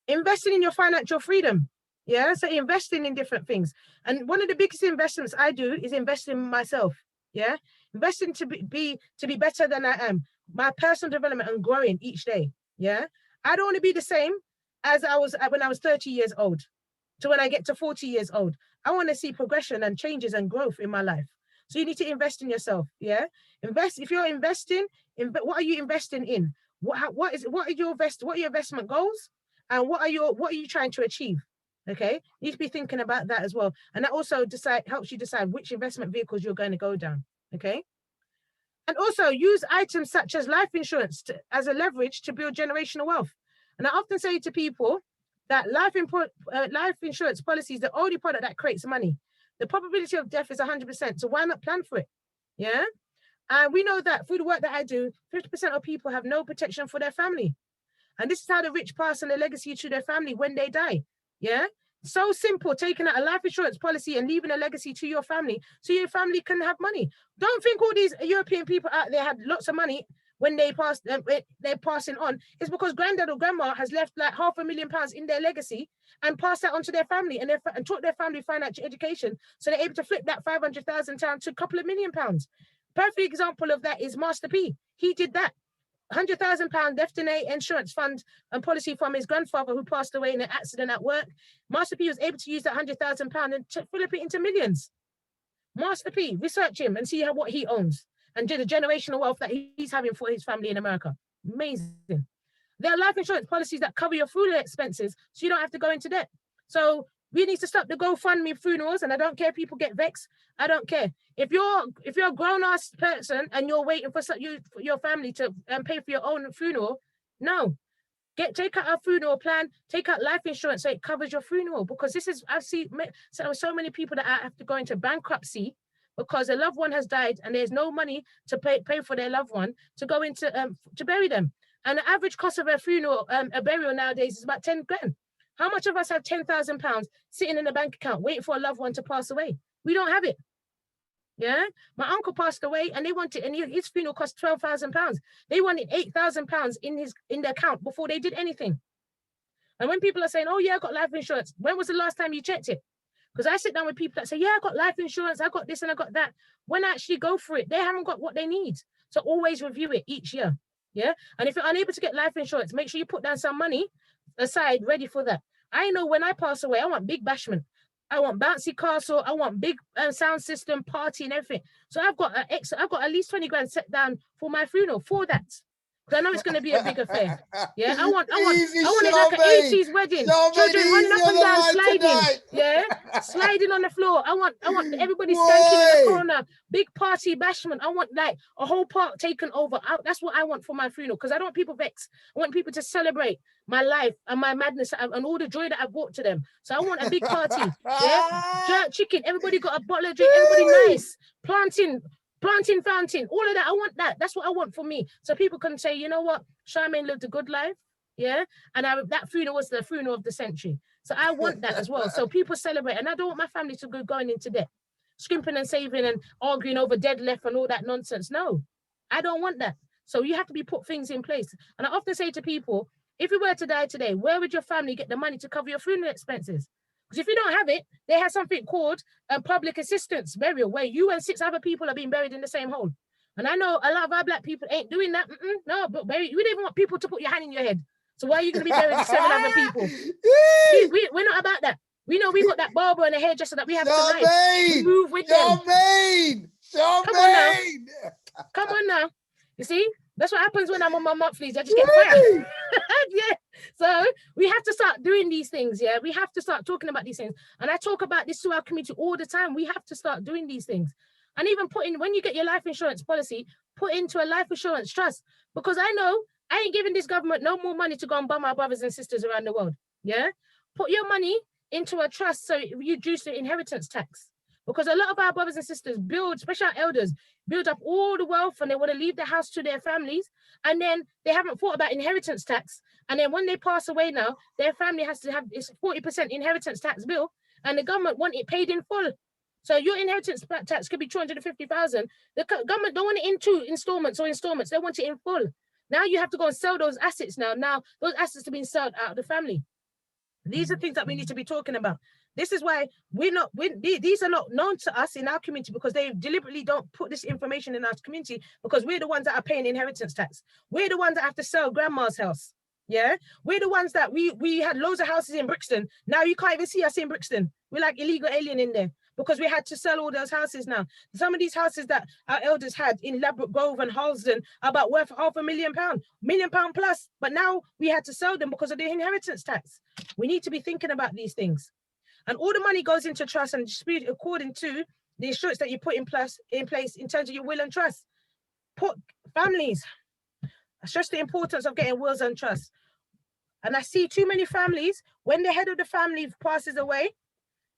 investing in your financial freedom. Yeah, so investing in different things. And one of the biggest investments I do is investing in myself. Yeah, investing to be better than I am. My personal development and growing each day. Yeah, I don't want to be the same as I was when I was 30 years old to when I get to 40 years old. I want to see progression and changes and growth in my life. So you need to invest in yourself. Yeah, invest. If you're investing, what are you investing in? What are your investment goals? And what are you trying to achieve? Okay, you need to be thinking about that as well. And that also helps you decide which investment vehicles you're going to go down. Okay. And also use items such as life insurance as a leverage to build generational wealth. And I often say to people that life insurance policy is the only product that creates money. The probability of death is 100%. So why not plan for it? Yeah. And we know that through the work that I do, 50% of people have no protection for their family. And this is how the rich pass on a legacy to their family when they die. Yeah, so simple, taking out a life insurance policy and leaving a legacy to your family so your family can have money. Don't think all these European people out there had lots of money when they pass, they're passing on, is because granddad or grandma has left like £500,000 in their legacy and passed that on to their family and taught their family financial education. So they're able to flip that £500,000 to a couple of £1 million. Perfect example of that is Master P. He did that. £100,000 left in a insurance fund and policy from his grandfather who passed away in an accident at work. Master P was able to use that £100,000 and flip it into millions. Master P, research him and see what he owns and do the generational wealth that he's having for his family in America. Amazing. There are life insurance policies that cover your funeral expenses so you don't have to go into debt. So we need to stop the GoFundMe funerals, and I don't care if people get vexed. I don't care. If you're a grown-ass person and you're waiting for your family to pay for your own funeral, no. Take out a funeral plan, take out life insurance so it covers your funeral. Because I've seen so many people that have to go into bankruptcy because a loved one has died and there's no money to pay for their loved one to go into to bury them. And the average cost of a funeral, a burial nowadays is about 10 grand. How much of us have £10,000 sitting in a bank account waiting for a loved one to pass away? We don't have it. Yeah, my uncle passed away and they wanted, and his funeral cost £12,000. They wanted £8,000 in the account before they did anything. And when people are saying, "Oh yeah, I got life insurance," when was the last time you checked it? Because I sit down with people that say, "Yeah, I got life insurance, I got this and I got that." When I actually go for it, they haven't got what they need. So always review it each year. Yeah, and if you're unable to get life insurance, make sure you put down some money aside ready for that. I know when I pass away, I want big bashment. I want bouncy castle. I want big sound system, party and everything. So I've got at least 20 grand set down for my funeral for that. Because I know it's going to be a big affair. Yeah, I want it like an 80s wedding. Children running up and down, sliding. Yeah, sliding on the floor. I want everybody skanking in the corner. Big party bashment. I want like a whole park taken over. That's what I want for my funeral. Because I don't want people vexed. I want people to celebrate my life and my madness and all the joy that I brought to them. So I want a big party. Yeah, jerk chicken. Everybody got a bottle of drink. Everybody nice. Planting fountain, all of that. I want that. That's what I want for me. So people can say, you know what, Charmaine lived a good life. Yeah. And that funeral was the funeral of the century. So I want that as well. So people celebrate. And I don't want my family to go going into debt, scrimping and saving and arguing over dead left and all that nonsense. No, I don't want that. So you have to put things in place. And I often say to people, if you were to die today, where would your family get the money to cover your funeral expenses? Because if you don't have it, they have something called public assistance burial, where you and 6 other people are being buried in the same hole. And I know a lot of our black people ain't doing that. No, but we don't even want people to put your hand in your head. So why are you going to be buried with 7 other people? We're not about that. We know we got that barber and a hairdresser that we have tonight. Move with them. Come on now. You see? That's what happens when I'm on my monthlies. I just get fired. Yeah. So we have to start doing these things. Yeah. We have to start talking about these things. And I talk about this to our community all the time. We have to start doing these things. And even when you get your life insurance policy, put into a life insurance trust. Because I know I ain't giving this government no more money to go and bum our brothers and sisters around the world. Yeah. Put your money into a trust so you reduce the inheritance tax. Because a lot of our brothers and sisters especially our elders, build up all the wealth and they want to leave the house to their families. And then they haven't thought about inheritance tax. And then when they pass away now, their family has to have this 40% inheritance tax bill and the government want it paid in full. So your inheritance tax could be 250,000. The government don't want it in 2 installments. They want it in full. Now you have to go and sell those assets now. Now those assets are being sold out of the family. These are things that we need to be talking about. This is why these are not known to us in our community, because they deliberately don't put this information in our community, because we're the ones that are paying inheritance tax. We're the ones that have to sell grandma's house. Yeah, we're the ones that we had loads of houses in Brixton. Now you can't even see us in Brixton. We're like illegal alien in there because we had to sell all those houses now. Some of these houses that our elders had in Ladbroke Grove and Harlesden are about worth £500,000, £1 million plus. But now we had to sell them because of the inheritance tax. We need to be thinking about these things. And all the money goes into trust and distributed according to the insurance that you put in place in terms of your will and trust. Put families. I stress the importance of getting wills and trusts. And I see too many families, when the head of the family passes away,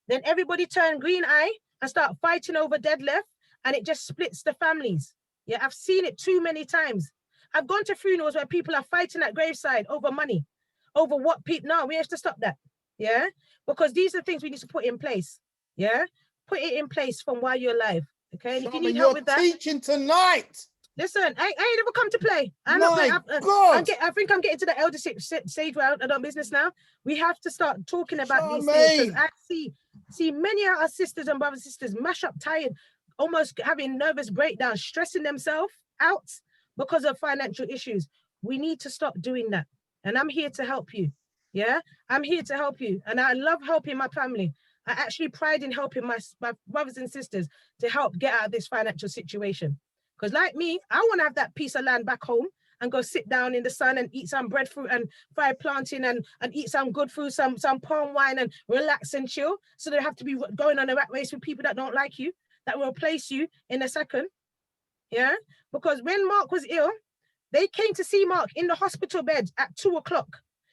then everybody turn green eye and start fighting over dead left, and it just splits the families. Yeah, I've seen it too many times. I've gone to funerals where people are fighting at graveside over money, over what people. No, we have to stop that. Yeah, because these are things we need to put in place. Yeah, put it in place from while you're alive. Okay, and if you need help with that, teaching tonight. Listen, I ain't never come to play. My God. I think I'm getting to the elder stage where I'm business now. We have to start talking about these things, because I see many of our sisters and brothers and sisters mash up, tired, almost having nervous breakdowns, stressing themselves out because of financial issues. We need to stop doing that. And I'm here to help you. Yeah, I'm here to help you. And I love helping my family. I actually pride in helping my brothers and sisters to help get out of this financial situation. Because like me, I want to have that piece of land back home and go sit down in the sun and eat some breadfruit and fried plantain and eat some good food, some palm wine and relax and chill. So they have to be going on a rat race with people that don't like you, that will replace you in a second. Yeah, because when Mark was ill, they came to see Mark in the hospital bed at 2 o'clock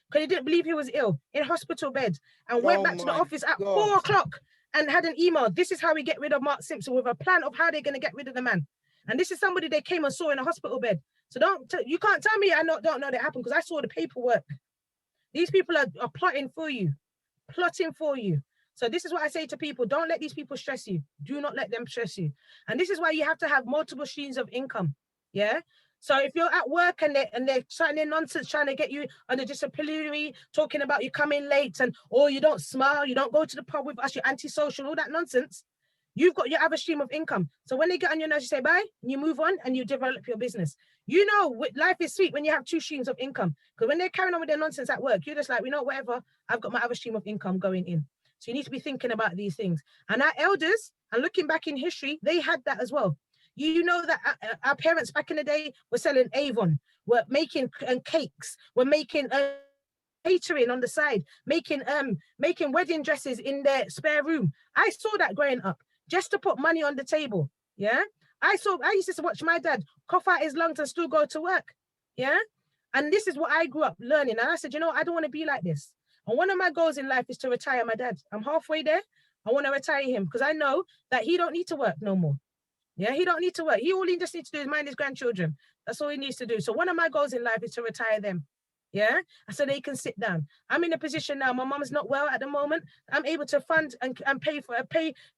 because they didn't believe he was ill, in hospital bed, and went back to the office at 4 o'clock and had an email. This is how we get rid of Mark Simpson, with a plan of how they're going to get rid of the man. And this is somebody they came and saw in a hospital bed. So you can't tell me I don't know that happened, because I saw the paperwork. These people are plotting for you. So this is what I say to people: don't let these people stress you. Do not let them stress you. And this is why you have to have multiple streams of income. Yeah. So if you're at work and they're trying their nonsense, trying to get you under disciplinary, talking about you coming late and you don't smile, you don't go to the pub with us, you're antisocial, all that nonsense. You've got your other stream of income. So when they get on your nerves, you say bye, and you move on and you develop your business. You know, life is sweet when you have two streams of income. Because when they're carrying on with their nonsense at work, you're just like, whatever, I've got my other stream of income going in. So you need to be thinking about these things. And our elders, and looking back in history, they had that as well. You know that our parents back in the day were selling Avon, were making cakes, were making catering on the side, making wedding dresses in their spare room. I saw that growing up, just to put money on the table. Yeah, I used to watch my dad cough out his lungs and still go to work. Yeah, and this is what I grew up learning. And I said, I don't want to be like this. And one of my goals in life is to retire my dad. I'm halfway there. I want to retire him because I know that he don't need to work no more. Yeah, he don't need to work. All he just needs to do is mind his grandchildren. That's all he needs to do. So one of my goals in life is to retire them. Yeah, so they can sit down. I'm in a position now. My mom's not well at the moment. I'm able to fund and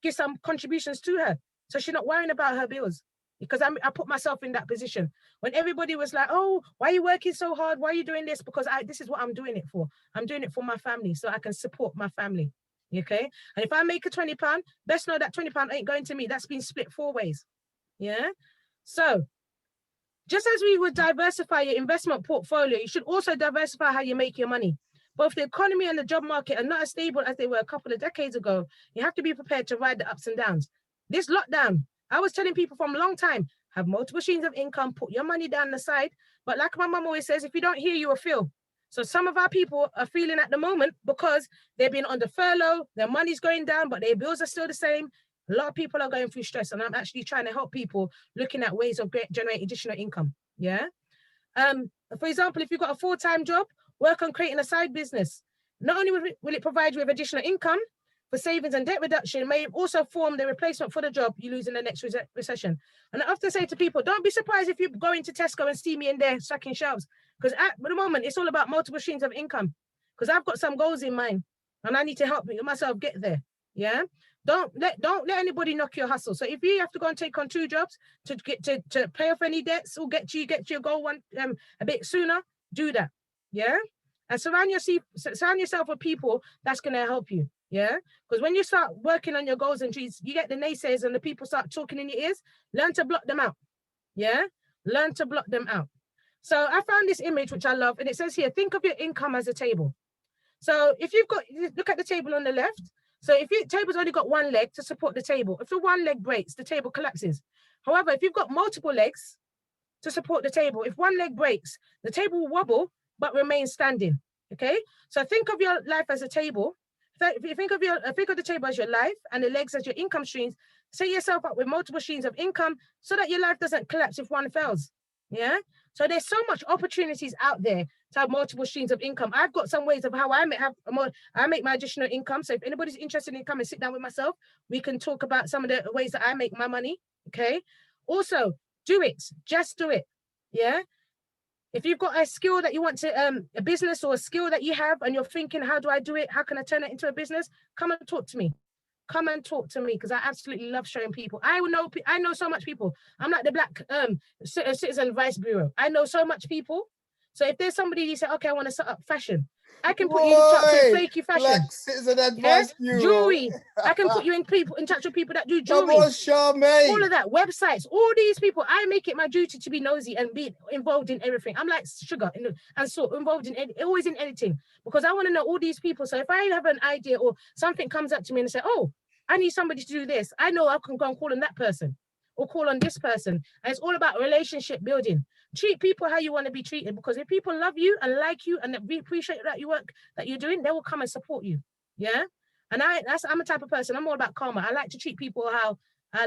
give some contributions to her, so she's not worrying about her bills. Because I put myself in that position when everybody was like, "Oh, why are you working so hard? Why are you doing this?" Because this is what I'm doing it for. I'm doing it for my family, so I can support my family. Okay, and if I make a £20, best know that £20 ain't going to me. That's been split 4 ways. Yeah, so. Just as we would diversify your investment portfolio, you should also diversify how you make your money. Both the economy and the job market are not as stable as they were a couple of decades ago. You have to be prepared to ride the ups and downs. This lockdown, I was telling people from a long time, have multiple streams of income, put your money down the side. But like my mum always says, if you don't hear, you will feel. So some of our people are feeling at the moment because they've been under furlough, their money's going down, but their bills are still the same. A lot of people are going through stress, and I'm actually trying to help people looking at ways of generating additional income. Yeah. For example, if you've got a full-time job, work on creating a side business. Not only will it provide you with additional income for savings and debt reduction, it may also form the replacement for the job you lose in the next recession. And I often say to people, don't be surprised if you go into Tesco and see me in there stacking shelves, because at the moment it's all about multiple streams of income. Because I've got some goals in mind, and I need to help myself get there. Yeah. Don't let anybody knock your hustle. So if you have to go and take on 2 jobs to pay off any debts or get your goal one a bit sooner, do that. Yeah, and surround yourself with people that's gonna help you. Yeah, because when you start working on your goals and dreams, you get the naysayers and the people start talking in your ears. Learn to block them out. Yeah, learn to block them out. So I found this image which I love, and it says here, think of your income as a table. So if look at the table on the left. So if your table's only got one leg to support the table, if the one leg breaks, the table collapses. However, if you've got multiple legs to support the table, if one leg breaks, the table will wobble but remain standing. Okay. So think of your life as a table. If you think of the table as your life and the legs as your income streams, set yourself up with multiple streams of income so that your life doesn't collapse if one fails. Yeah. So there's so much opportunities out there to have multiple streams of income. I've got some ways of how I make my additional income. So if anybody's interested in coming sit down with myself, we can talk about some of the ways that I make my money. Okay. Also, do it. Just do it. Yeah. If you've got a skill that you want to, a business or a skill that you have, and you're thinking, how do I do it? How can I turn it into a business? Come and talk to me. come and talk to me, because I absolutely love showing people. I know so much people. I'm like the Black Citizen Vice Bureau. I know so much people. So if there's somebody you say, okay, I want to set up fashion, I can put you in touch with flaky fashion. Black Citizen Advice Bureau. Jewelry. I can put you in touch with people that do jewelry. Come on, Charmaine. All of that. Websites. All these people. I make it my duty to be nosy and be involved in everything. I'm like Sugar and so involved in always in editing, because I want to know all these people. So if I have an idea or something comes up to me and say, oh, I need somebody to do this, I know I can go and call on that person or call on this person. And it's all about relationship building. Treat people how you want to be treated, because if people love you and like you and appreciate that you work that you're doing, they will come and support you. Yeah. And I'm a type of person. I'm all about karma. I like to treat people how I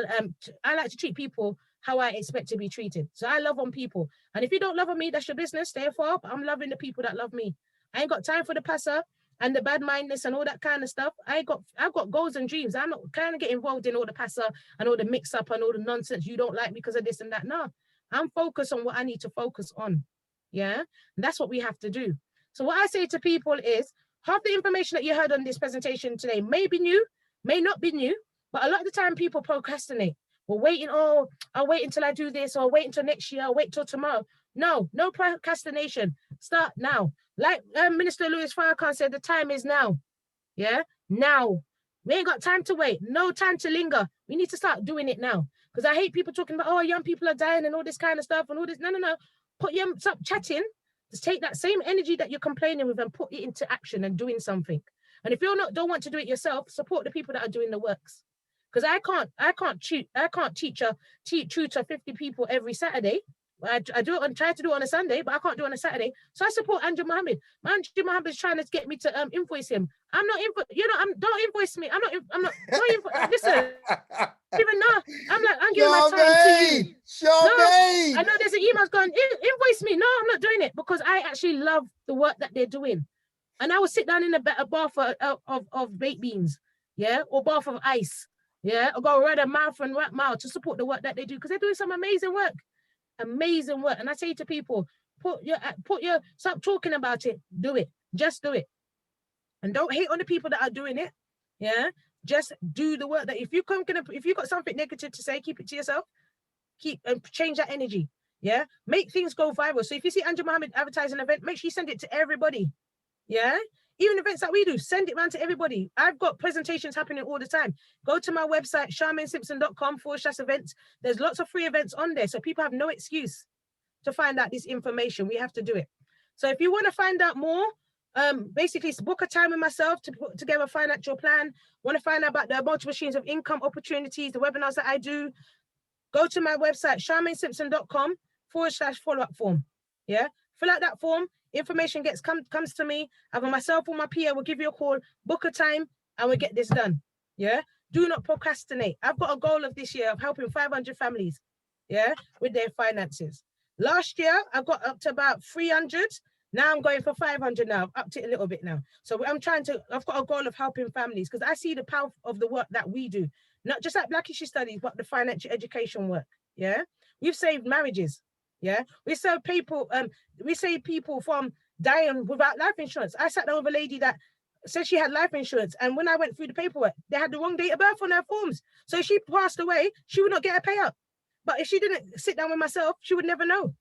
like to treat people how I expect to be treated. So I love on people. And if you don't love on me, that's your business. Stay far. But I'm loving the people that love me. I ain't got time for the passer and the bad mindedness and all that kind of stuff. I've got goals and dreams. I'm not trying to get involved in all the passer and all the mix up and all the nonsense. You don't like because of this and that. No, I'm focused on what I need to focus on. Yeah, and that's what we have to do. So what I say to people is, half the information that you heard on this presentation today may be new, may not be new, but a lot of the time people procrastinate. We're waiting, oh, I'll wait until I do this, or I'll wait until next year, I'll wait till tomorrow. No procrastination. Start now. Like Minister Louis Farrakhan said, the time is now. Yeah, now. We ain't got time to wait. No time to linger. We need to start doing it now. Because I hate people talking about, oh, young people are dying and all this kind of stuff and all this. No. Stop chatting. Just take that same energy that you're complaining with and put it into action and doing something. And if you don't want to do it yourself, support the people that are doing the works. Because I can't tutor 50 people every Saturday. I do it try to do it on a Sunday, but I can't do it on a Saturday. So I support Andrew Mohammed. Andrew Mohammed is trying to get me to invoice him. I'm not don't invoice me. Listen. Even now, I'm like, I'm giving my time to you. No, I know there's an email going, invoice me. No, I'm not doing it, because I actually love the work that they're doing. And I will sit down in a bath of baked beans, yeah, or bath of ice, yeah, or go ride a mile to support the work that they do, because they're doing some amazing work. Amazing work. And I say to people, stop talking about it, do it. Just do it. And don't hate on the people that are doing it. Yeah. Just do the work. That if you've got something negative to say, keep it to yourself. Change that energy. Yeah. Make things go viral. So if you see Andrew Mohammed advertise an event, make sure you send it to everybody. Yeah. Even events that we do, send it around to everybody. I've got presentations happening all the time. Go to my website, charmainesimpson.com/events. There's lots of free events on there. So people have no excuse to find out this information. We have to do it. So if you want to find out more, basically book a time with myself to put together a financial plan. Want to find out about the multiple streams of income opportunities, the webinars that I do, go to my website, charmainesimpson.com/follow-up form. Yeah. Fill out that form. Information comes to me. Either myself or my PA will give you a call, book a time, and we'll get this done. Yeah. Do not procrastinate. I've got a goal of this year of helping 500 families, yeah, with their finances. Last year, I got up to about 300. Now I'm going for 500 now. I've upped it a little bit now. So I've got a goal of helping families, because I see the power of the work that we do, not just like Black History Studies, but the financial education work. Yeah. We've saved marriages. Yeah, we save people from dying without life insurance. I sat down with a lady that said she had life insurance, and when I went through the paperwork, they had the wrong date of birth on their forms. So if she passed away, she would not get a payout. But if she didn't sit down with myself, she would never know.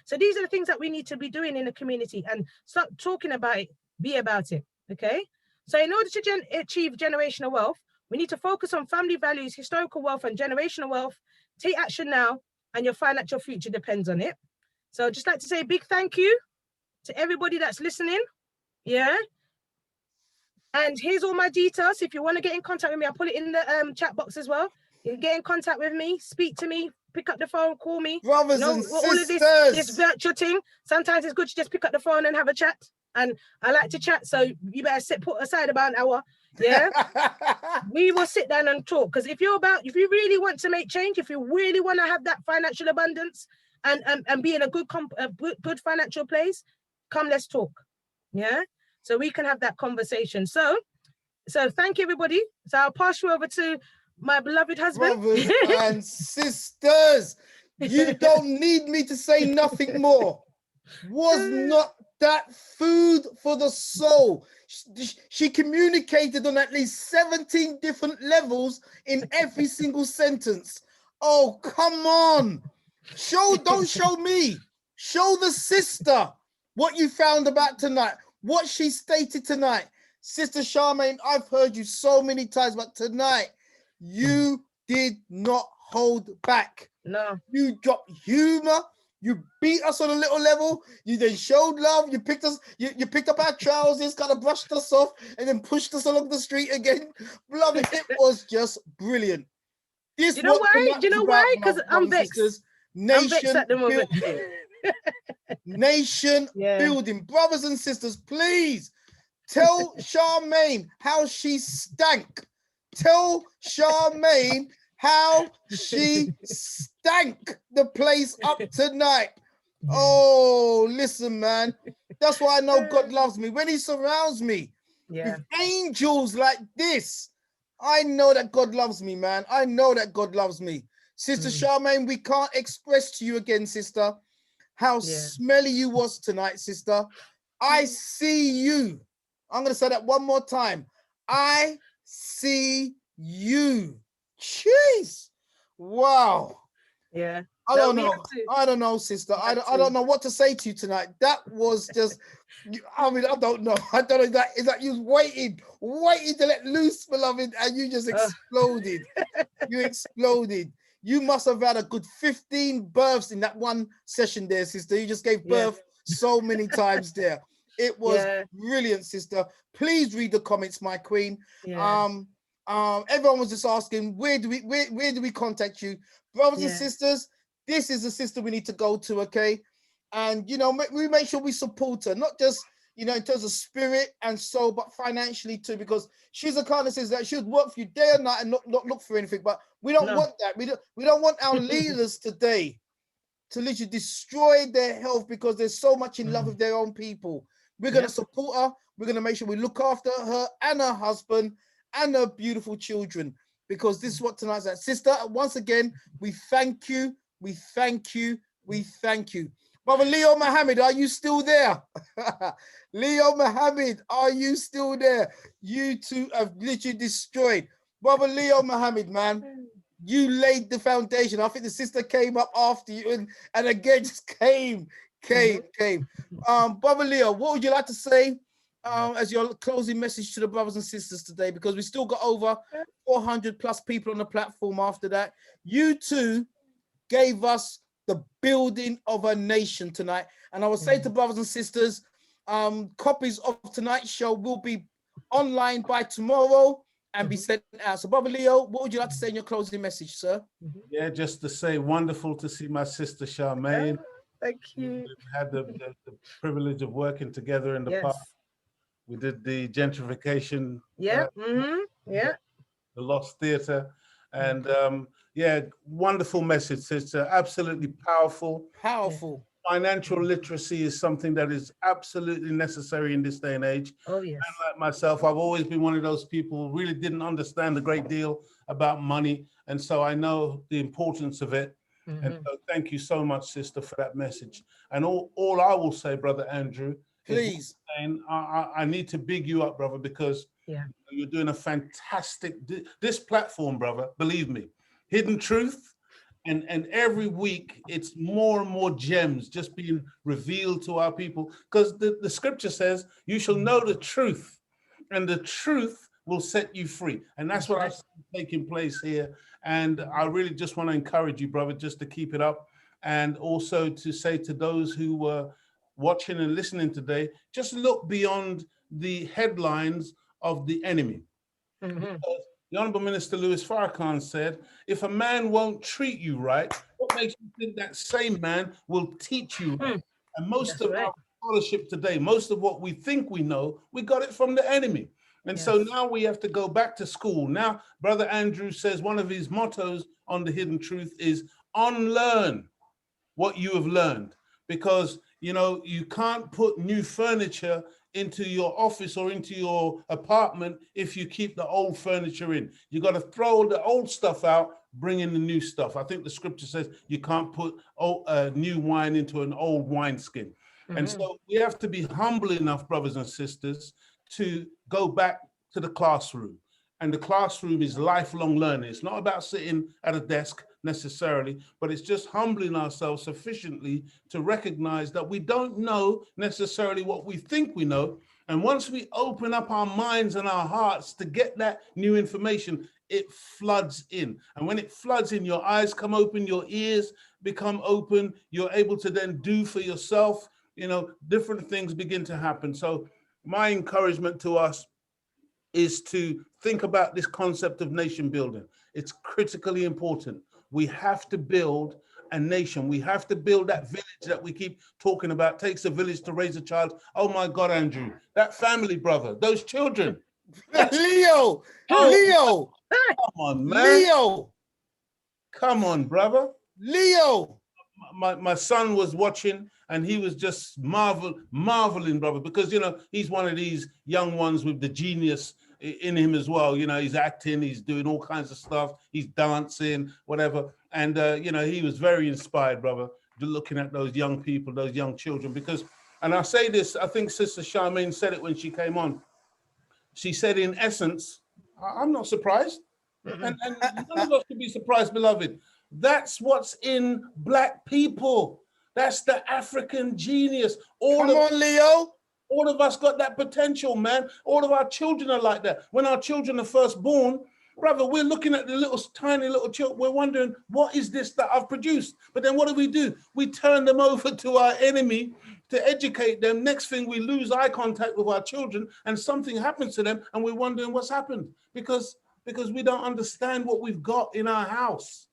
So these are the things that we need to be doing in the community, and start talking about it, be about it. Okay. So in order to achieve generational wealth, we need to focus on family values, historical wealth, and generational wealth. Take action now, and your financial future depends on it. So I'd just like to say a big thank you to everybody that's listening. Yeah. And here's all my details. If you want to get in contact with me, I'll put it in the chat box as well. You can get in contact with me, speak to me, pick up the phone, call me. Brothers and sisters. All of this virtual thing. Sometimes it's good to just pick up the phone and have a chat. And I like to chat, so you better put aside about an hour. Yeah. We will sit down and talk, because if you really want to make change, if you really want to have that financial abundance and be in a good financial place, come, let's talk. Yeah. So we can have that conversation. So thank you, everybody. So I'll pass you over to my beloved husband. Brothers and sisters, you don't need me to say nothing more. Was not that food for the soul. She communicated on at least 17 different levels in every single sentence. Oh, come on. Don't show me. Show the sister what you found about tonight, what she stated tonight. Sister Charmaine, I've heard you so many times, but tonight you did not hold back. No. You dropped humor. You beat us on a little level. You then showed love. You picked us. You picked up our trousers, kind of brushed us off, and then pushed us along the street again. Beloved, it was just brilliant. This you know why? Do you know why? Because I'm vexed. I'm vexed at the moment. Nation building. Brothers and sisters, please tell Charmaine how she stank. Tell Charmaine how she stank the place up tonight. Oh, listen, man. That's why I know God loves me. When he surrounds me with angels like this, I know that God loves me, man. I know that God loves me. Sister Charmaine, we can't express to you again, sister, how smelly you was tonight, sister. I see you. I'm going to say that one more time. I see you. Jeez. Wow. Yeah. I don't know. I don't know, sister. I don't know what to say to you tonight. That was just, I mean, I don't know. I don't know. Is that you waiting to let loose, beloved, and you just exploded. You exploded. You must have had a good 15 births in that one session there, sister. You just gave birth so many times there. It was brilliant, sister. Please read the comments, my queen. Everyone was just asking, where do we contact you? Brothers and sisters, this is the sister we need to go to, okay? And, you know, we make sure we support her, not just, you know, in terms of spirit and soul, but financially too, because she's the kind of sister that she would work for you day and night and not look for anything. But we don't want that. We don't want our leaders today to literally destroy their health because they're so much in love with their own people. We're going to support her. We're going to make sure we look after her and her husband and her beautiful children, because this is what tonight's at. Sister, once again, we thank you. We thank you. We thank you. Brother Leo Mohammed, are you still there? Leo Mohammed, are you still there? You two have literally destroyed. Brother Leo Mohammed, man, you laid the foundation. I think the sister came up after you and again just came. Brother Leo, what would you like to say as your closing message to the brothers and sisters today? Because we still got over 400 plus people on the platform after that. You two gave us the building of a nation tonight. And I will say to brothers and sisters, copies of tonight's show will be online by tomorrow and be sent out. So Brother Leo, what would you like to say in your closing message, sir? Yeah, just to say, wonderful to see my sister Charmaine. Thank you. We've had the privilege of working together in the past. We did the gentrification. The Lost Theatre. And wonderful message, sister. Absolutely powerful. Powerful. Financial literacy is something that is absolutely necessary in this day and age. Oh, yes. And like myself, I've always been one of those people who really didn't understand a great deal about money. And so I know the importance of it. And so thank you so much, sister, for that message. And all I will say, Brother Andrew, please, and I need to big you up, brother, because you're doing a fantastic, this platform, brother, believe me, Hidden Truth, and every week it's more and more gems just being revealed to our people, because the scripture says you shall know the truth and the truth will set you free. And that's what I've seen taking place here. And I really just want to encourage you, brother, just to keep it up. And also to say to those who were watching and listening today, just look beyond the headlines of the enemy. Because the Honorable Minister Louis Farrakhan said, if a man won't treat you right, what makes you think that same man will teach you right? And most of our scholarship today, most of what we think we know, we got it from the enemy. And so now we have to go back to school. Now, Brother Andrew says one of his mottos on the Hidden Truth is unlearn what you have learned. Because, you know, you can't put new furniture into your office or into your apartment if you keep the old furniture in. You got to throw the old stuff out, bring in the new stuff. I think the scripture says you can't put new wine into an old wineskin. And so we have to be humble enough, brothers and sisters, to go back to the classroom. And the classroom is lifelong learning. It's not about sitting at a desk necessarily, but it's just humbling ourselves sufficiently to recognize that we don't know necessarily what we think we know. And once we open up our minds and our hearts to get that new information, it floods in. And when it floods in, your eyes come open, your ears become open, you're able to then do for yourself, you know, different things begin to happen. So my encouragement to us is to think about this concept of nation building. It's critically important. We have to build a nation. We have to build that village that we keep talking about. Takes a village to raise a child. Oh my God, Andrew, that family, brother, those children. Leo, Leo. Come on, man. Leo. Come on, brother. Leo. My son was watching and he was just marveling, brother, because, you know, he's one of these young ones with the genius in him as well. You know, he's acting, he's doing all kinds of stuff, he's dancing, whatever. And, you know, he was very inspired, brother, looking at those young people, those young children, because, and I say this, I think Sister Charmaine said it when she came on. She said, in essence, I'm not surprised. And none of us should be surprised, beloved. That's what's in Black people. That's the African genius. Come on, Leo. All of us got that potential, man. All of our children are like that. When our children are first born, brother, we're looking at the little tiny little children. We're wondering, what is this that I've produced? But then what do? We turn them over to our enemy to educate them. Next thing, we lose eye contact with our children and something happens to them and we're wondering what's happened because we don't understand what we've got in our house,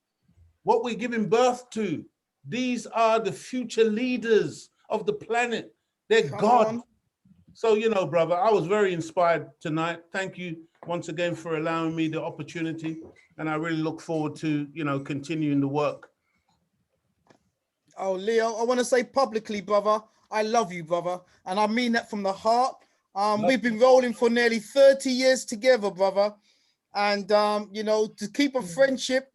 what we're giving birth to. These are the future leaders of the planet. They're God. So, you know, brother, I was very inspired tonight. Thank you once again for allowing me the opportunity. And I really look forward to, you know, continuing the work. Oh, Leo, I want to say publicly, brother, I love you, brother. And I mean that from the heart. We've been rolling for nearly 30 years together, brother. And, you know, to keep a friendship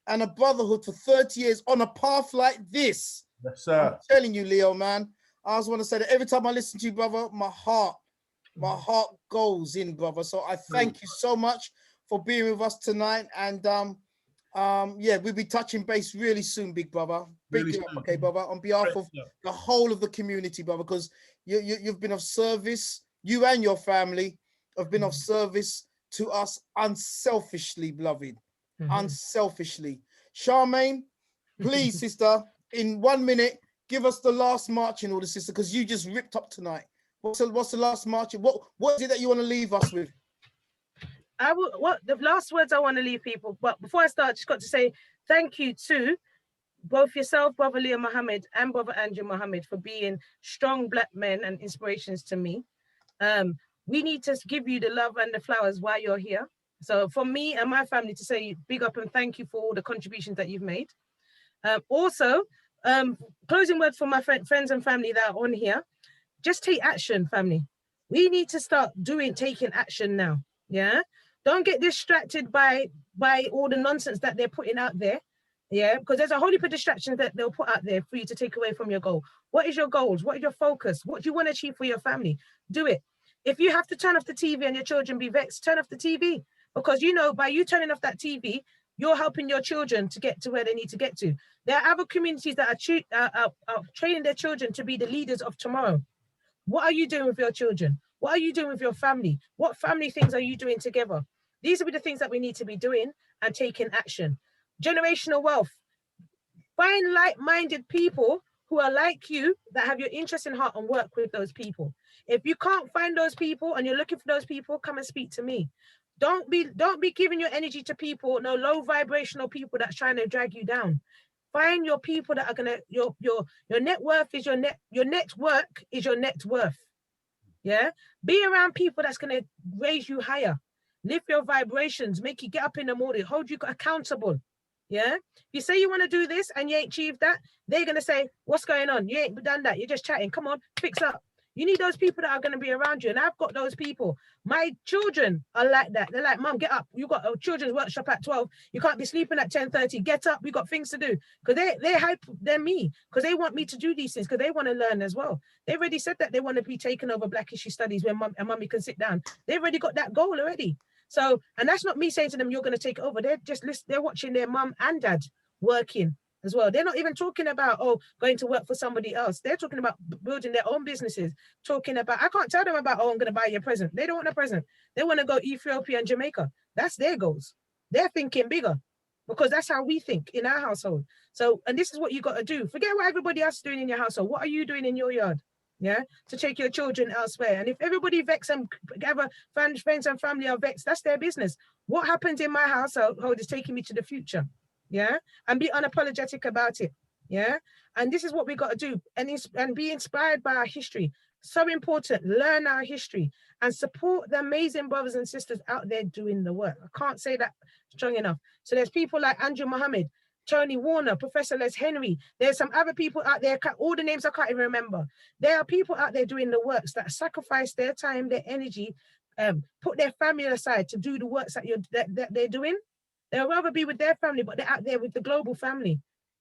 and a brotherhood for 30 years on a path like this. Yes, sir. I'm telling you, Leo, man. I just want to say that every time I listen to you, brother, my heart goes in, brother. So I thank you so much for being with us tonight. And yeah, we'll be touching base really soon, big brother. Big up, okay, brother, on behalf of the whole of the community, brother, because you've been of service. You and your family have been of service to us unselfishly, beloved. Unselfishly. Charmaine, please, sister, in 1 minute, give us the last marching order, sister, because you just ripped up tonight. What's the last marching? What is it that you want to leave us with? What the last words I want to leave people, but before I start, just got to say thank you to both yourself, Brother Leo Muhammad, and Brother Andrew Muhammad, for being strong Black men and inspirations to me. We need to give you the love and the flowers while you're here. So for me and my family to say big up and thank you for all the contributions that you've made. Also, closing word for my friends and family that are on here, just take action, family. We need to start taking action now, yeah? Don't get distracted by all the nonsense that they're putting out there, yeah? Because there's a whole heap of distractions that they'll put out there for you to take away from your goal. What is your goals? What is your focus? What do you want to achieve for your family? Do it. If you have to turn off the TV and your children be vexed, turn off the TV. Because, you know, by you turning off that TV, you're helping your children to get to where they need to get to. There are other communities that are training their children to be the leaders of tomorrow. What are you doing with your children? What are you doing with your family? What family things are you doing together? These will be the things that we need to be doing and taking action. Generational wealth. Find like-minded people who are like you, that have your interest in heart, and work with those people. If you can't find those people and you're looking for those people, come and speak to me. Don't be giving your energy to people, no low vibrational people that's trying to drag you down. Find your people that are gonna, your net worth is your network is your net worth. Yeah. Be around people that's gonna raise you higher, lift your vibrations, make you get up in the morning, hold you accountable. Yeah. If you say you want to do this and you ain't achieved that, they're gonna say, what's going on? You ain't done that, you're just chatting. Come on, fix up. You need those people that are going to be around you. And I've got those people. My children are like that. They're like, Mom, get up. You got a children's workshop at 12. You can't be sleeping at 10:30. Get up. We got things to do. Because they're hype than me. Because they want me to do these things. Because they want to learn as well. They already said that they want to be taking over Black History Studies when Mum and Mummy can sit down. They've already got that goal already. So, and that's not me saying to them, you're going to take over. They're just they're watching their mum and dad working as well. They're not even talking about, oh, going to work for somebody else. They're talking about building their own businesses, talking about, I can't tell them about, oh, I'm going to buy you a present. They don't want a present. They want to go Ethiopia and Jamaica. That's their goals. They're thinking bigger because that's how we think in our household. So, and this is what you got to do. Forget what everybody else is doing in your household. What are you doing in your yard? Yeah, to take your children elsewhere. And if everybody vex and gather friends and family are vexed, that's their business. What happens in my household is taking me to the future. Yeah, and be unapologetic about it. Yeah, and this is what we got to do, and be inspired by our history. So important. Learn our history and support the amazing brothers and sisters out there doing the work. I can't say that strong enough. So there's people like Andrew Mohammed, Tony Warner, Professor Les Henry. There's some other people out there, all the names I can't even remember. There are people out there doing the works that sacrifice their time, their energy, put their family aside to do the works that they're doing. They'll rather be with their family, but they're out there with the global family.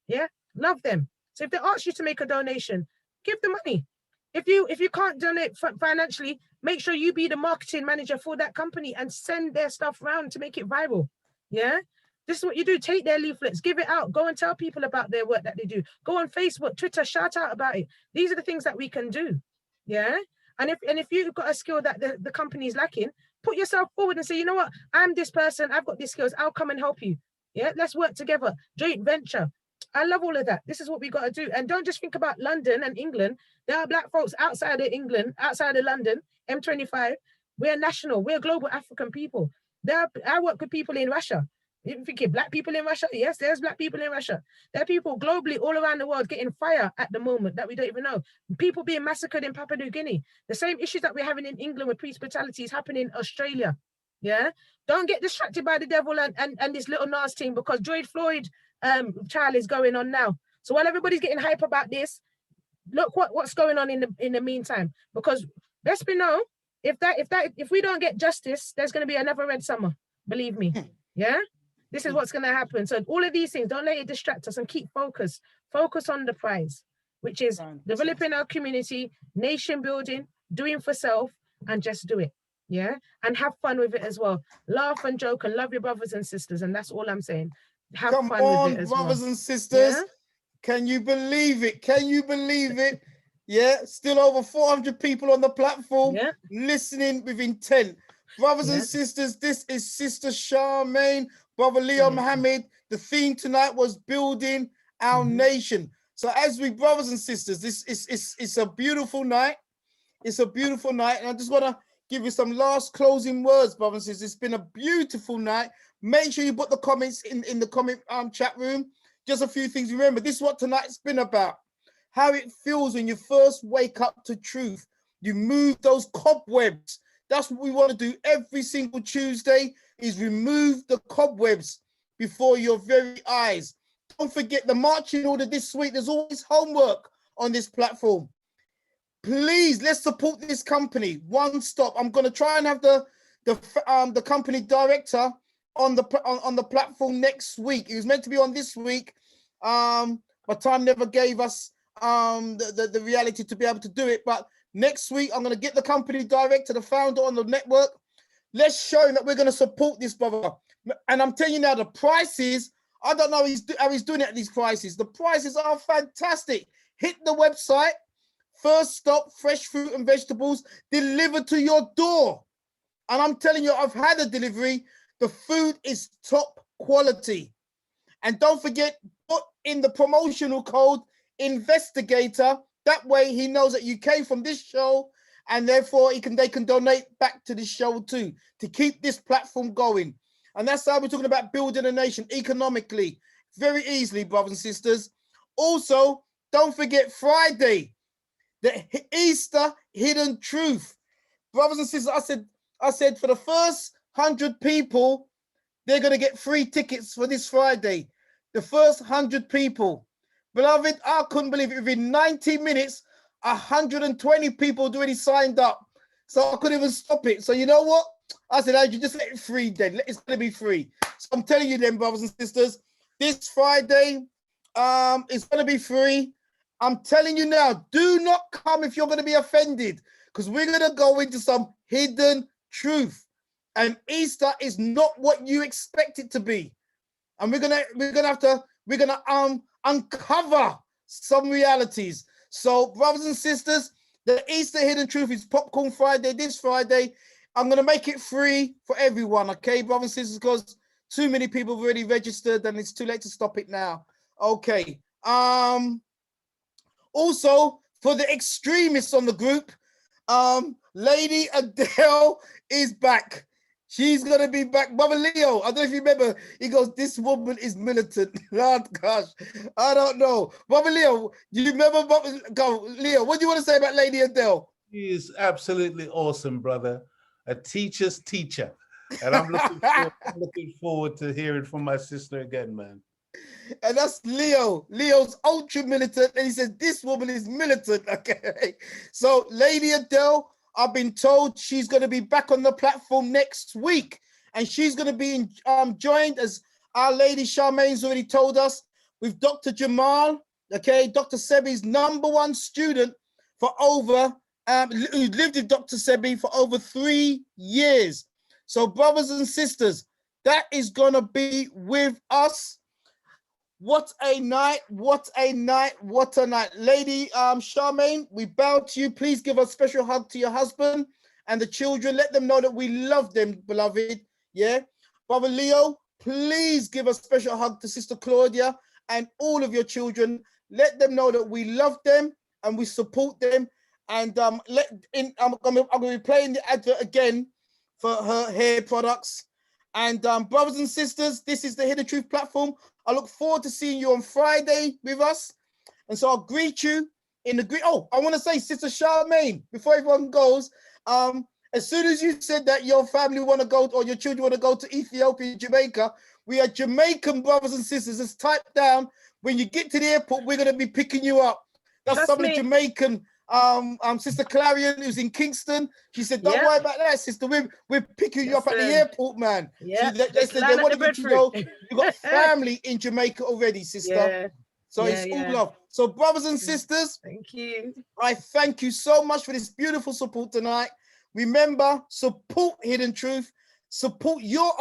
Yeah, love them. So if they ask you to make a donation, give the money. If you can't donate financially, make sure you be the marketing manager for that company and send their stuff around to make it viral. Yeah. This is what you do. Take their leaflets, give it out, go and tell people about their work that they do. Go on Facebook, Twitter, shout out about it. These are the things that we can do. Yeah. And if you've got a skill that the company is lacking, put yourself forward and say, you know what, I'm this person, I've got these skills, I'll come and help you. Yeah, let's work together. Joint venture. I love all of that. This is what we got to do. And don't just think about London and England. There are Black folks outside of England, outside of London, M25. We're national, we're global African people. I work with people in Russia. You're thinking Black people in Russia? Yes, there's Black people in Russia. There are people globally all around the world getting fire at the moment that we don't even know. People being massacred in Papua New Guinea. The same issues that we're having in England with police brutality is happening in Australia. Yeah, don't get distracted by the devil and this little Nas team, because George Floyd trial is going on now. So while everybody's getting hype about this, look what's going on in the meantime. Because let's be known, if we don't get justice, there's going to be another Red Summer. Believe me. Yeah. This is what's going to happen. So all of these things, don't let it distract us and keep focus. Focus on the prize, which is developing our community, nation building, doing for self, and just do it. Yeah. And have fun with it as well. Laugh and joke and love your brothers and sisters. And that's all I'm saying. Have Come fun on, with it as brothers well. and sisters. Yeah? Can you believe it? Can you believe it? Yeah. Still over 400 people on the platform listening with intent. Brothers and sisters, this is Sister Charmaine, Brother Leo Mohammed. The theme tonight was building our nation. So as we brothers and sisters, this is a beautiful night. It's a beautiful night. And I just want to give you some last closing words, brothers and sisters. It's been a beautiful night. Make sure you put the comments in the comment chat room. Just a few things. Remember, this is what tonight's been about. How it feels when you first wake up to truth. You move those cobwebs. That's what we want to do every single Tuesday, is remove the cobwebs before your very eyes. Don't forget the marching order this week. There's always homework on this platform. Please, let's support this company. One Stop. I'm going to try and have the company director on the platform next week. He was meant to be on this week, but time never gave us the reality to be able to do it. But next week, I'm going to get the company director, the founder on the network. Let's show him that we're going to support this brother. And I'm telling you now, the prices, I don't know how he's doing it at these prices. The prices are fantastic. Hit the website. First Stop, fresh fruit and vegetables delivered to your door. And I'm telling you, I've had a delivery. The food is top quality. And don't forget, put in the promotional code Investigator. That way he knows that you came from this show, and therefore they can donate back to the show too, to keep this platform going. And that's how we're talking about building a nation economically, very easily, brothers and sisters. Also, don't forget Friday, the Easter Hidden Truth. Brothers and sisters, I said for the first 100 people, they're going to get free tickets for this Friday. The first 100 people. Beloved, I couldn't believe it. Within 90 minutes, 120 people already signed up. So I couldn't even stop it. So you know what? I said, Andrew, just let it free then. It's going to be free. So I'm telling you then, brothers and sisters, this Friday, it's going to be free. I'm telling you now, do not come if you're going to be offended, because we're going to go into some hidden truth. And Easter is not what you expect it to be. And we're gonna uncover some realities. So, brothers and sisters, the Easter Hidden Truth is Popcorn Friday, this Friday. I'm gonna make it free for everyone, okay, brothers and sisters, because too many people have already registered and it's too late to stop it now. Okay. Also, for the extremists on the group, Lady Adele is back. She's gonna be back. Brother Leo, I don't know if you remember, he goes, this woman is militant. Oh gosh, I don't know. Brother Leo, do you remember, Leo, what do you want to say about Lady Adele? She is absolutely awesome, brother. A teacher's teacher. And I'm looking forward to hearing from my sister again, man. And that's Leo. Leo's ultra militant, and he says this woman is militant. Okay, so Lady Adele, I've been told she's going to be back on the platform next week, and she's going to be joined, as our lady Charmaine's already told us, with Dr. Jamal. Okay, Dr. Sebi's #1 student for over who lived with Dr. Sebi for over 3 years. So, brothers and sisters, that is going to be with us. What a night, what a night, what a night. Lady Charmaine, we bow to you. Please give a special hug to your husband and the children. Let them know that we love them, beloved. Yeah. Brother Leo, please give a special hug to Sister Claudia and all of your children. Let them know that we love them and we support them. And I'm going to be playing the advert again for her hair products. And brothers and sisters, this is the Hidden Truth platform. I look forward to seeing you on Friday with us. And so I'll greet you in the greet. Oh, I want to say, Sister Charmaine, before everyone goes, as soon as you said that your family want to go, or your children want to go to Ethiopia, Jamaica, we are Jamaican brothers and sisters. Just type down, when you get to the airport, we're going to be picking you up. That's some of the Jamaican, Sister Clarion, who's in Kingston. She said, don't worry about that, sister. We're picking you up at the airport, man. Yeah, so they said they wanted you to know you got family in Jamaica already, sister. Yeah. So it's all love. So, brothers and sisters, thank you. I thank you so much for this beautiful support tonight. Remember, support Hidden Truth, support your own